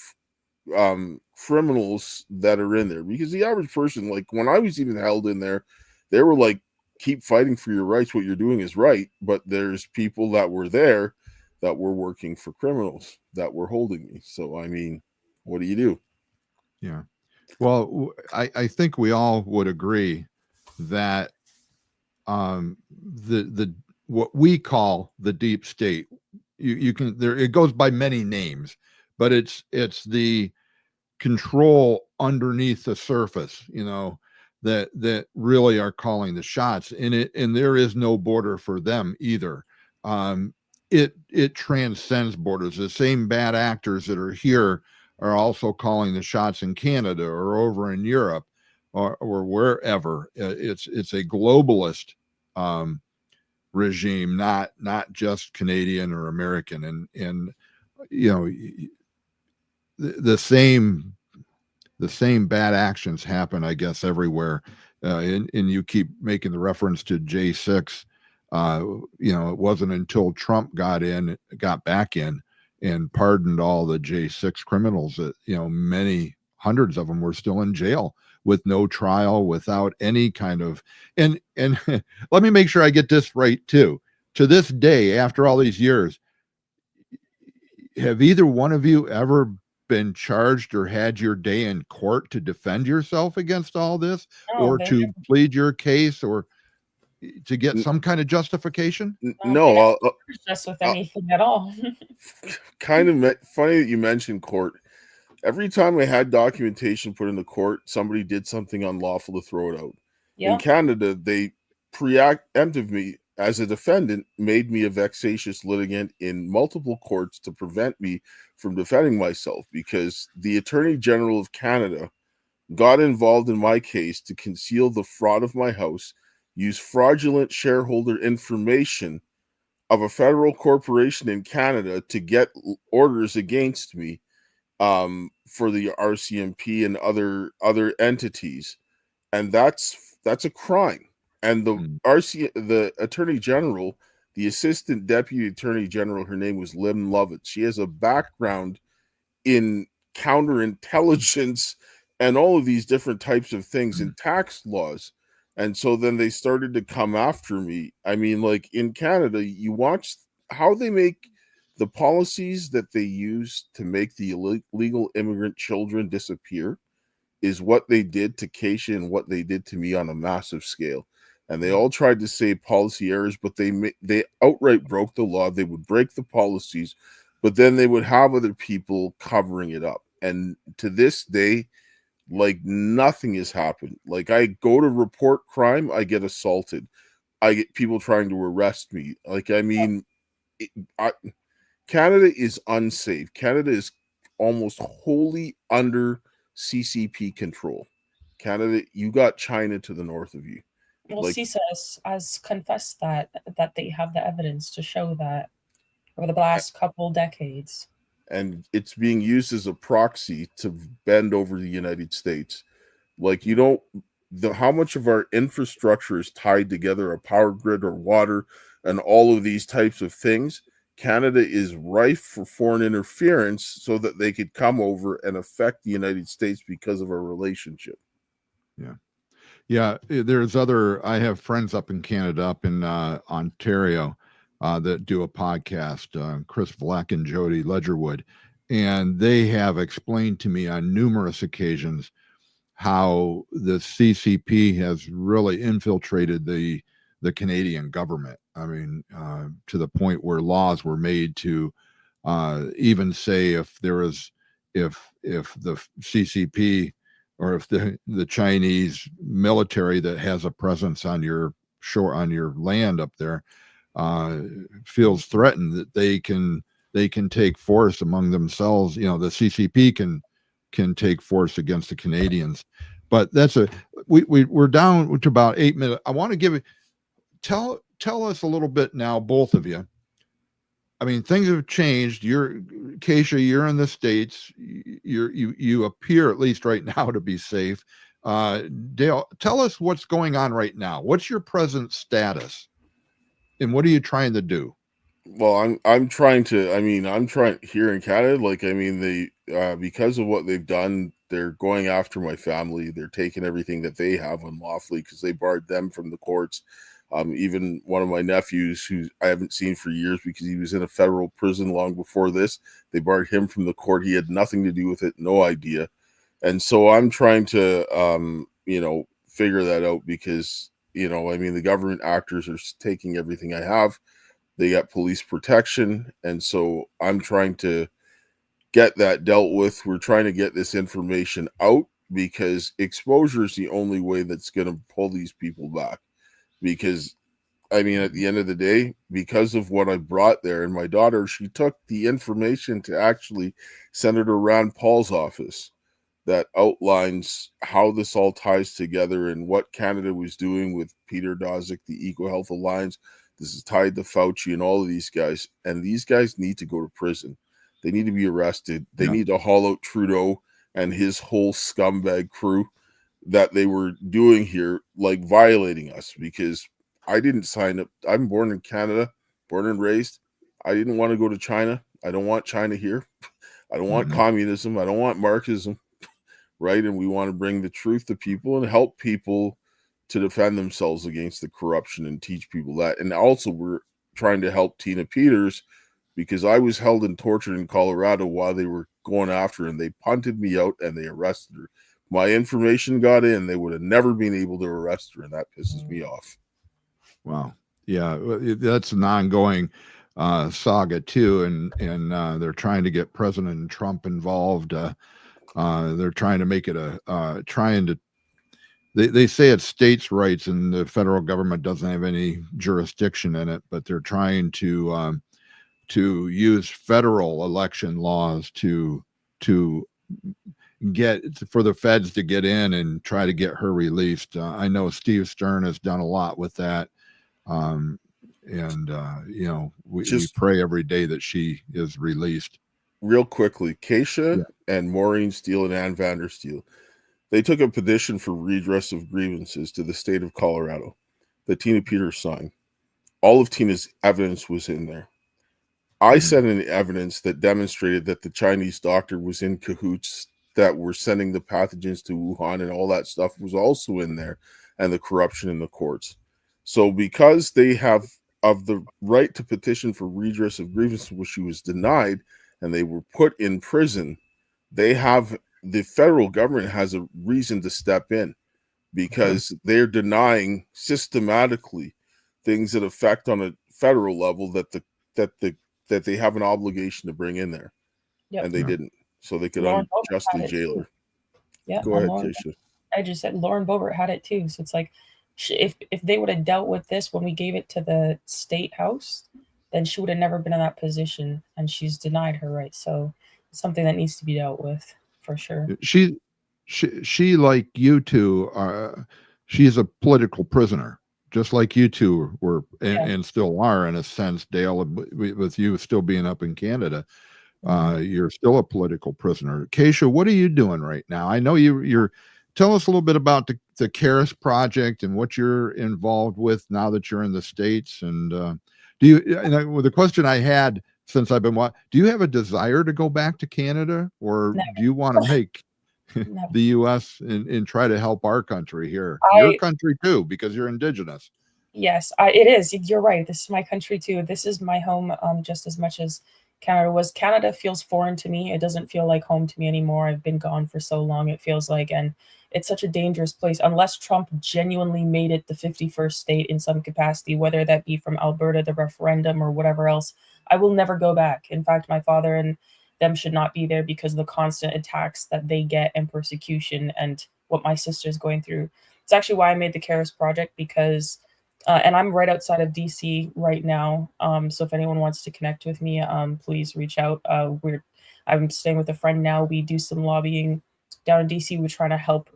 criminals that are in there because the average person, like when I was even held in there, they were like, keep fighting for your rights. What you're doing is right. But there's people that were there that were working for criminals that were holding me. So, I mean, what do you do? Yeah. Well, I think we all would agree that the what we call the deep state, you can there it goes by many names, but it's the control underneath the surface, that really are calling the shots, and there is no border for them either. It transcends borders. The same bad actors that are here are also calling the shots in Canada or over in Europe or wherever. It's a globalist regime, not just Canadian or American, and the same bad actions happen, I guess, everywhere. And you keep making the reference to J6. It wasn't until Trump got back in and pardoned all the J6 criminals that, many hundreds of them were still in jail with no trial, without any kind of, and let me make sure I get this right too. To this day, after all these years, have either one of you ever been charged or had your day in court to defend yourself against all this, or to plead your case, or to get some kind of justification? No, just with anything at all. Kind of funny that you mentioned court. Every time I had documentation put into court, somebody did something unlawful to throw it out. Yeah. In Canada, they preemptive me as a defendant, made me a vexatious litigant in multiple courts to prevent me from defending myself, because the Attorney General of Canada got involved in my case to conceal the fraud of my house, use fraudulent shareholder information of a federal corporation in Canada to get orders against me for the RCMP and other entities, and that's a crime. And the Attorney General, the Assistant Deputy Attorney General, her name was Lynn Lovett. She has a background in counterintelligence and all of these different types of things in tax laws. And so then they started to come after me. I mean, like in Canada, you watch how they make the policies that they use to make the illegal immigrant children disappear is what they did to Keisha and what they did to me on a massive scale. and they all tried to say policy errors, but they outright broke the law. They would break the policies, but then they would have other people covering it up. And to this day, like nothing has happened. Like I go to report crime, I get assaulted. I get people trying to arrest me. Like I mean, Canada is unsafe. Canada is almost wholly under CCP control. Canada, you got China to the north of you. Well, Like, CISA has confessed that they have the evidence to show that over the last couple decades. and it's being used as a proxy to bend over the United States. Like you don't how much of our infrastructure is tied together, a power grid or water and all of these types of things. Canada is rife for foreign interference so that they could come over and affect the United States because of our relationship. Yeah, I have friends up in Canada, up in Ontario, that do a podcast, Chris Black and Jody Ledgerwood, and they have explained to me on numerous occasions how the CCP has really infiltrated the Canadian government. I mean, to the point where laws were made to even say if the CCP or if the Chinese military that has a presence on your shore, on your land up there, feels threatened, that they can take force among themselves. The CCP can take force against the Canadians. But we're down to about 8 minutes. I want to tell us a little bit now, both of you. I mean, things have changed. Keisha, you're in the States. You appear, at least right now, to be safe. Dale, tell us what's going on right now. What's your present status, and what are you trying to do? Well, I'm trying here in Canada. Like, I mean, they because of what they've done, they're going after my family. They're taking everything that they have unlawfully because they barred them from the courts. Even one of my nephews, who I haven't seen for years because he was in a federal prison long before this, they barred him from the court. He had nothing to do with it, no idea. And so I'm trying to, figure that out because, I mean, the government actors are taking everything I have. They got police protection. And so I'm trying to get that dealt with. We're trying to get this information out because exposure is the only way that's going to pull these people back. Because, I mean, at the end of the day, because of what I brought there, and my daughter, she took the information to actually Senator Rand Paul's office that outlines how this all ties together and what Canada was doing with Peter Daszak, the EcoHealth Alliance. This is tied to Fauci and all of these guys. And these guys need to go to prison. They need to be arrested. They need to haul out Trudeau and his whole scumbag crew that they were doing here, like violating us, because I didn't sign up. I'm born in Canada, born and raised. I didn't want to go to China. I don't want China here. I don't want communism. I don't want Marxism, right? And we want to bring the truth to people and help people to defend themselves against the corruption and teach people that. And also we're trying to help Tina Peters because I was held and tortured in Colorado while they were going after her, and they punted me out and they arrested her. My information got in, they would have never been able to arrest her, and that pisses me off. Wow. Yeah, that's an ongoing saga too, and they're trying to get President Trump involved. They're trying to make it they say it's states' rights, and the federal government doesn't have any jurisdiction in it, but they're trying to use federal election laws to get for the feds to get in and try to get her released. I know Steve Stern has done a lot with that. We pray every day that she is released. Real quickly, Keisha and Maureen Steele and Ann Vandersteel, they took a petition for redress of grievances to the state of Colorado that Tina Peters signed. All of Tina's evidence was in there. I sent in evidence that demonstrated that the Chinese doctor was in cahoots, that were sending the pathogens to Wuhan, and all that stuff was also in there, and the corruption in the courts. So because they have of the right to petition for redress of grievances, which she was denied, and they were put in prison, the federal government has a reason to step in. because they're denying systematically things that affect on a federal level that they have an obligation to bring in there, Yep. and they Yeah. didn't, so they could Lauren Boebert unjustly had it jail too. her. Yeah, Go and ahead, Lauren, Keisha. I just said Lauren Boebert had it too. So it's like, if they would have dealt with this when we gave it to the state house, then she would have never been in that position, and she's denied her rights. So it's something that needs to be dealt with for sure. She like you two, she's a political prisoner, just like you two were and still are in a sense, Dale, with you still being up in Canada. You're still a political prisoner. Keisha, what are you doing right now? I know you're tell us a little bit about the Caris project and what you're involved with now that you're in the States. And do you, and the question I had since I've been do you have a desire to go back to Canada, or Never. do you want to make Never. the US and try to help our country here? Your country too, because you're Indigenous. Yes, it is. You're right. This is my country too. This is my home, just as much as Canada was. Canada feels foreign to me. It doesn't feel like home to me anymore. I've been gone for so long, it feels like, and it's such a dangerous place. Unless Trump genuinely made it the 51st state in some capacity, whether that be from Alberta, the referendum, or whatever else, I will never go back. In fact, my father and them should not be there because of the constant attacks that they get and persecution and what my sister's going through. It's actually why I made the Caris Project, because and I'm right outside of DC right now. So if anyone wants to connect with me, please reach out. I'm staying with a friend now. We do some lobbying down in DC. We're trying to help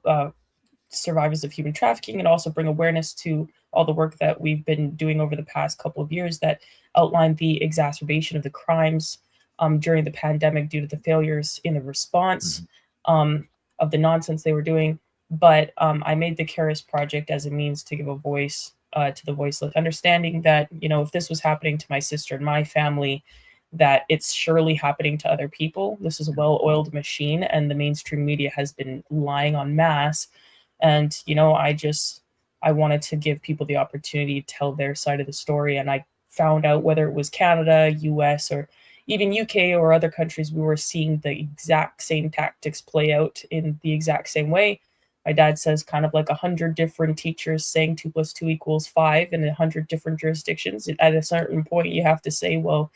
survivors of human trafficking and also bring awareness to all the work that we've been doing over the past couple of years that outline the exacerbation of the crimes during the pandemic due to the failures in the response of the nonsense they were doing. But I made the Caris Project as a means to give a voice to the voiceless, understanding that, if this was happening to my sister and my family, that it's surely happening to other people. This is a well-oiled machine, and the mainstream media has been lying en masse. And, I wanted to give people the opportunity to tell their side of the story. And I found out, whether it was Canada, US, or even UK or other countries, we were seeing the exact same tactics play out in the exact same way. My dad says kind of like 100 different teachers saying 2 + 2 = 5 in 100 different jurisdictions. At a certain point, you have to say, well,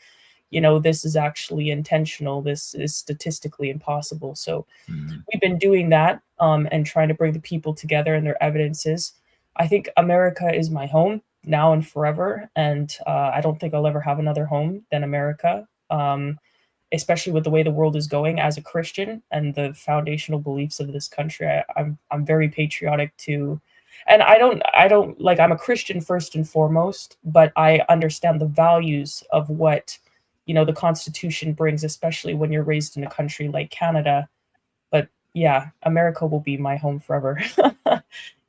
this is actually intentional. This is statistically impossible. So we've been doing that and trying to bring the people together and their evidences. I think America is my home now and forever. And I don't think I'll ever have another home than America. Especially with the way the world is going. As a Christian and the foundational beliefs of this country, I'm very patriotic too. And I don't like, I'm a Christian first and foremost, but I understand the values of what, the Constitution brings, especially when you're raised in a country like Canada. But yeah, America will be my home forever.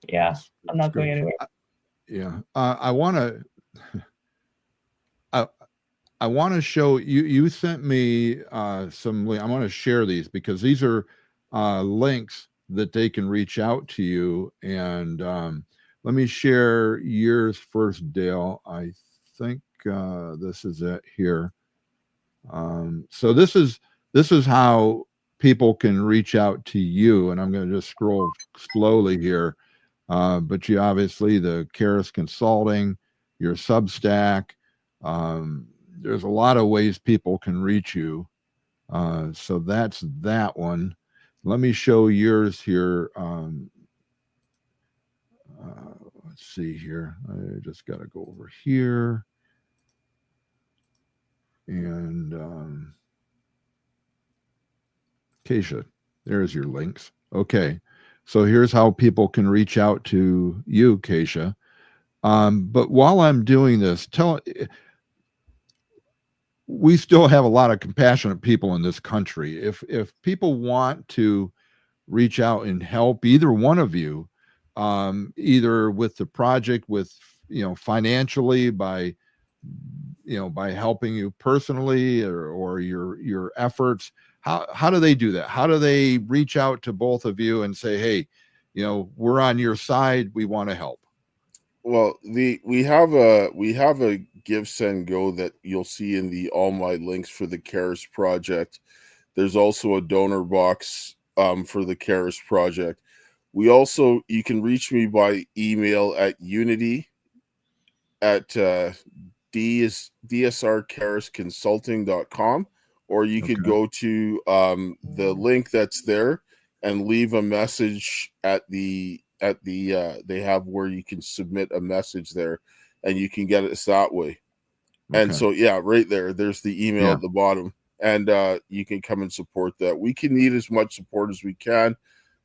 Yeah, I'm not going anywhere. Yeah, I want to show you. You sent me some. I want to share these because these are links that they can reach out to you. And let me share yours first, Dale. I think this is it here. So this is how people can reach out to you. And I'm going to just scroll slowly here. But you obviously, the Caris Consulting, your Substack. There's a lot of ways people can reach you. So that's that one. Let me show yours here. Let's see here. I just got to go over here. And Keisha, there's your links. Okay. So here's how people can reach out to you, Keisha. But while I'm doing this, we still have a lot of compassionate people in this country. If people want to reach out and help either one of you, either with the project, with financially, by helping you personally, or your efforts, how do they do that? How do they reach out to both of you and say, hey, we're on your side, we want to help? Well, we have a Give, Send, Go that you'll see in all my links for the Caris Project. There's also a donor box for the Caris Project. You can reach me by email at unity at dsrcarisconsulting.com, or you could Okay. go to the link that's there and leave a message at the they have where you can submit a message there, and you can get it that way. And Okay. so, yeah, right there's the email Yeah. at the bottom, and you can come and support that. We can need as much support as we can,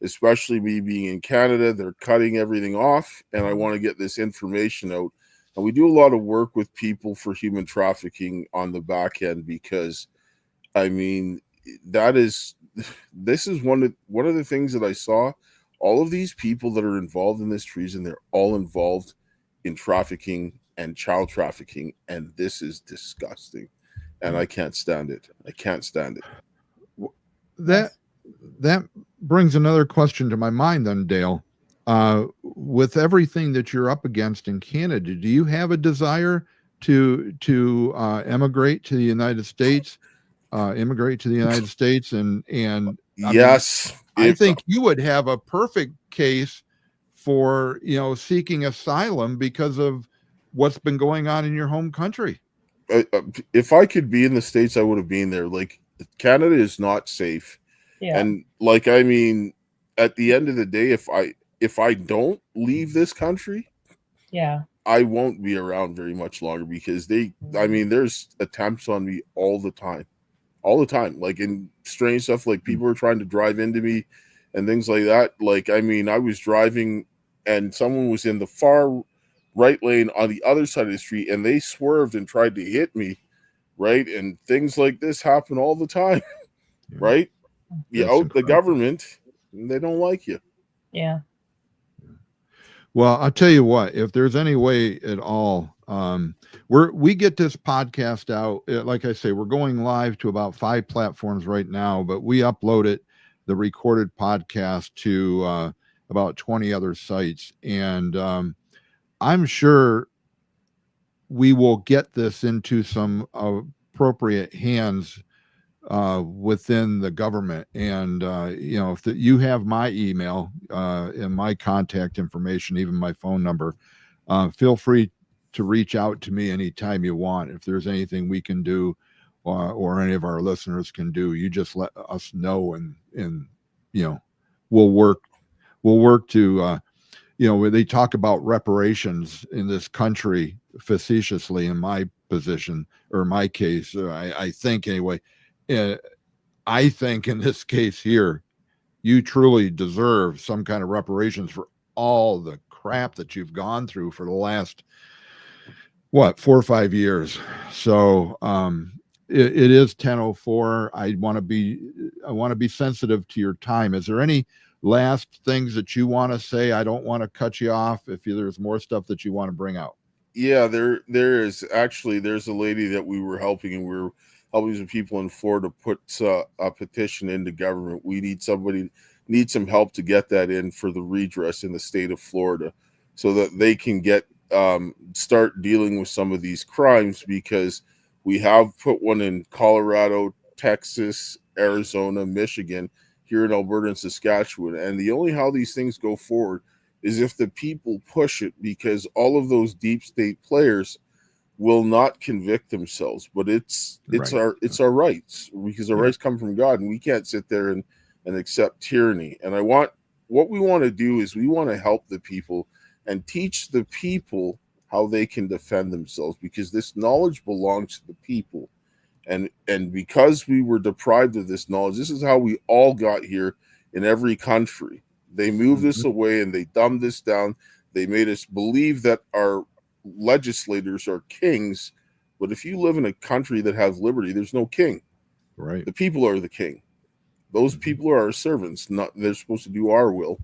especially me being in Canada. They're cutting everything off, and I want to get this information out. And we do a lot of work with people for human trafficking on the back end, because, I mean, this is one of the things that I saw. All of these people that are involved in this treason, they're all involved in trafficking and child trafficking, and this is disgusting, and I can't stand it. I can't stand it. That brings another question to my mind then, Dale. With everything that you're up against in Canada, do you have a desire to emigrate to the United States? Immigrate to the United States, and Yes, I think you would have a perfect case for seeking asylum because of what's been going on in your home country. If I could be in the States, I would have been there. Like, Canada is not safe. Yeah. And like, I mean, at the end of the day, if I don't leave this country, Yeah. I won't be around very much longer, because there's attempts on me all the time. Like, in strange stuff, like people are trying to drive into me and things like that. Like, I mean, I was driving and someone was in the far right lane on the other side of the street, and they swerved and tried to hit me, right? And things like this happen all the time, Yeah. right? You out the incredible. government, and they don't like you. Yeah. Well, I'll tell you what, if there's any way at all, we get this podcast out. Like I say, we're going live to about 5 platforms right now, but we upload it, the recorded podcast, to about 20 other sites. And I'm sure we will get this into some appropriate hands within the government. And if you have my email and my contact information, even my phone number, feel free to reach out to me anytime you want. If there's anything we can do, or any of our listeners can do, you just let us know, and we'll work to where they talk about reparations in this country facetiously, in my position, or my case, I think anyway. I think in this case here, you truly deserve some kind of reparations for all the crap that you've gone through for the last 4 or 5 years. So it is 10:04. I want to be sensitive to your time. Is there any last things that you want to say? I don't want to cut you off if there's more stuff that you want to bring out. Yeah, there's a lady that we were helping, and we were helping some people in Florida put a petition into government. We need some help to get that in for the redress in the state of Florida, so that they can start dealing with some of these crimes, because we have put one in Colorado, Texas, Arizona, Michigan, here in Alberta and Saskatchewan. And the only how these things go forward is if the people push it, because all of those deep state players will not convict themselves. But it's our rights, because our rights come from God, and we can't sit there and accept tyranny. And what we want to do is we want to help the people and teach the people how they can defend themselves, because this knowledge belongs to the people. And because we were deprived of this knowledge, this is how we all got here in every country. They moved us away, and they dumbed us down. They made us believe that our legislators are kings. But if you live in a country that has liberty, there's no king. Right. The people are the king. Those people are our servants. They're supposed to do our will.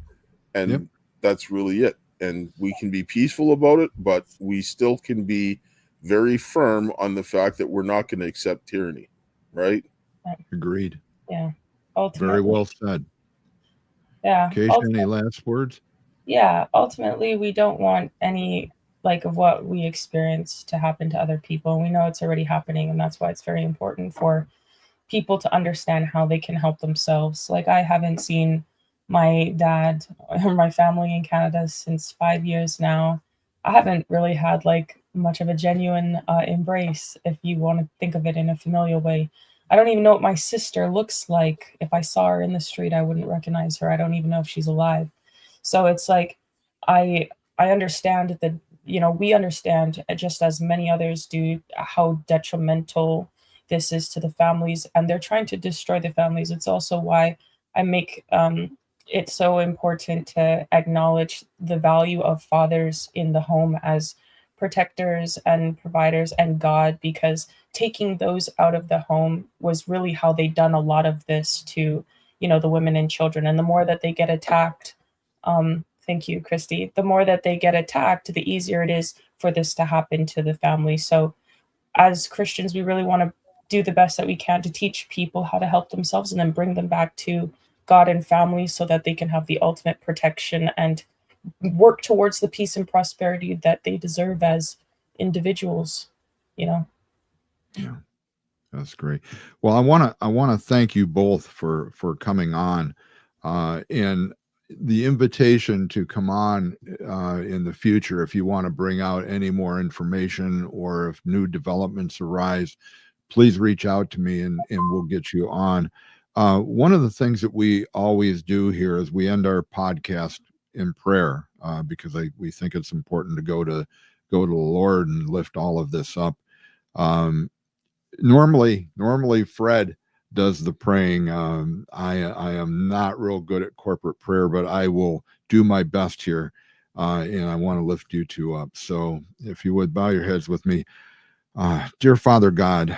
And that's really it. And we can be peaceful about it, but we still can be very firm on the fact that we're not going to accept tyranny. Right? Agreed. Yeah. Ultimately. Very well said. Yeah. Keisha, any last words? Yeah. Ultimately, we don't want any of what we experience to happen to other people. We know it's already happening, and that's why it's very important for people to understand how they can help themselves. Like, I haven't seen my dad or my family in Canada since 5 years now. I haven't really had like much of a genuine embrace, if you want to think of it in a familial way. I don't even know what my sister looks like. If I saw her in the street, I wouldn't recognize her. I don't even know if she's alive. So it's like I I understand that, we understand, just as many others do, how detrimental this is to the families, and they're trying to destroy the families. It's also why I make it so important to acknowledge the value of fathers in the home as protectors and providers and God, because taking those out of the home was really how they done a lot of this to, the women and children. And the more that they get attacked, thank you, Christy, the more that they get attacked, the easier it is for this to happen to the family. So as Christians, we really want to do the best that we can to teach people how to help themselves and then bring them back to God and family so that they can have the ultimate protection and work towards the peace and prosperity that they deserve as individuals, you know. Yeah, that's great. Well, I want to thank you both for coming on, and the invitation to come on in the future. If you want to bring out any more information or if new developments arise, please reach out to me and we'll get you on. One of the things that we always do here is we end our podcast in prayer, because we think it's important to go to the Lord and lift all of this up. Normally Fred does the praying. I am not real good at corporate prayer, but I will do my best here, and I want to lift you two up. So if you would bow your heads with me. Dear Father God,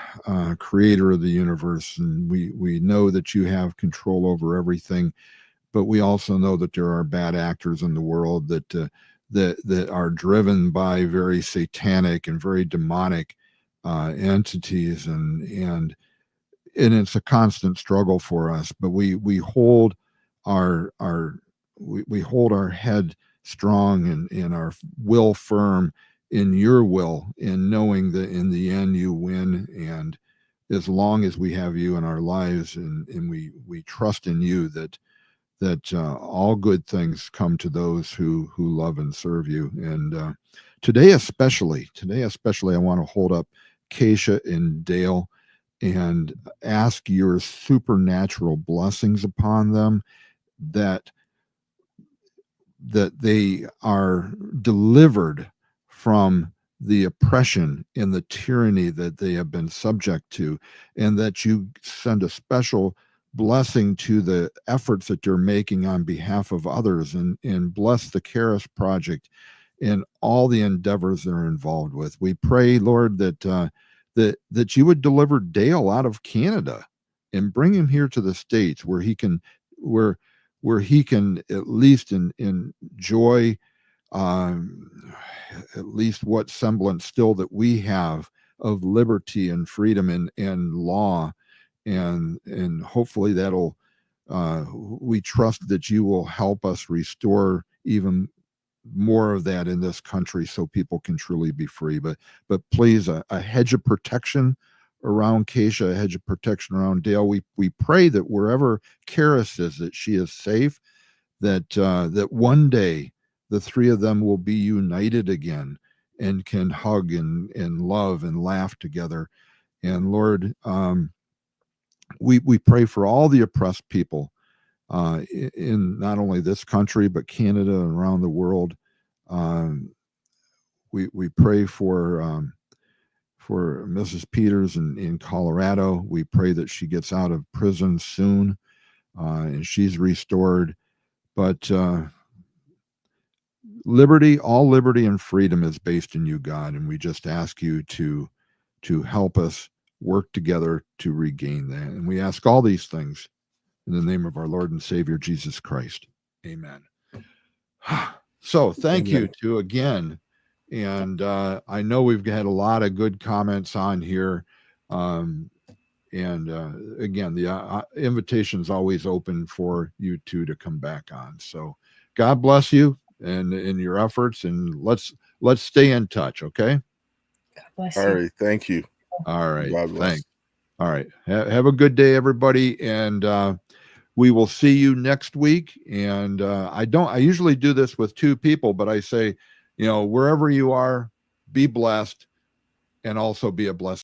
creator of the universe, and we know that you have control over everything, but we also know that there are bad actors in the world that are driven by very satanic and very demonic entities, and it's a constant struggle for us. But we hold we hold our head strong and our will firm in your will, in knowing that in the end you win. And as long as we have you in our lives, and we trust in you, that all good things come to those who love and serve you. And today especially, I want to hold up Keisha and Dale and ask your supernatural blessings upon them, that they are delivered from the oppression and the tyranny that they have been subject to, and that you send a special blessing to the efforts that you're making on behalf of others, and bless the Charis Project and all the endeavors they're involved with. We pray, Lord, that you would deliver Dale out of Canada and bring him here to the States, where he can at least enjoy at least what semblance still that we have of liberty and freedom and law, and hopefully that'll we trust that you will help us restore even more of that in this country, so people can truly be free. But please, a hedge of protection around Keisha, a hedge of protection around Dale. We pray that wherever Charis is, that she is safe, that one day the three of them will be united again and can hug and love and laugh together. And Lord, we pray for all the oppressed people in not only this country, but Canada and around the world. We pray for Mrs. Peters in Colorado. We pray that she gets out of prison soon, and she's restored. But all liberty and freedom is based in you, God, and we just ask you to help us work together to regain that. And we ask all these things in the name of our Lord and Savior, Jesus Christ. Amen. So thank you to again. And I know we've had a lot of good comments on here. And again, the invitation is always open for you two to come back on. So God bless you and in your efforts, and let's stay in touch. Okay. God bless All you. right. Thank you. All right. God bless. Thanks. All right. Have a good day, everybody. And We will see you next week. And I usually do this with 2 people, but I say, wherever you are, be blessed and also be a blessing.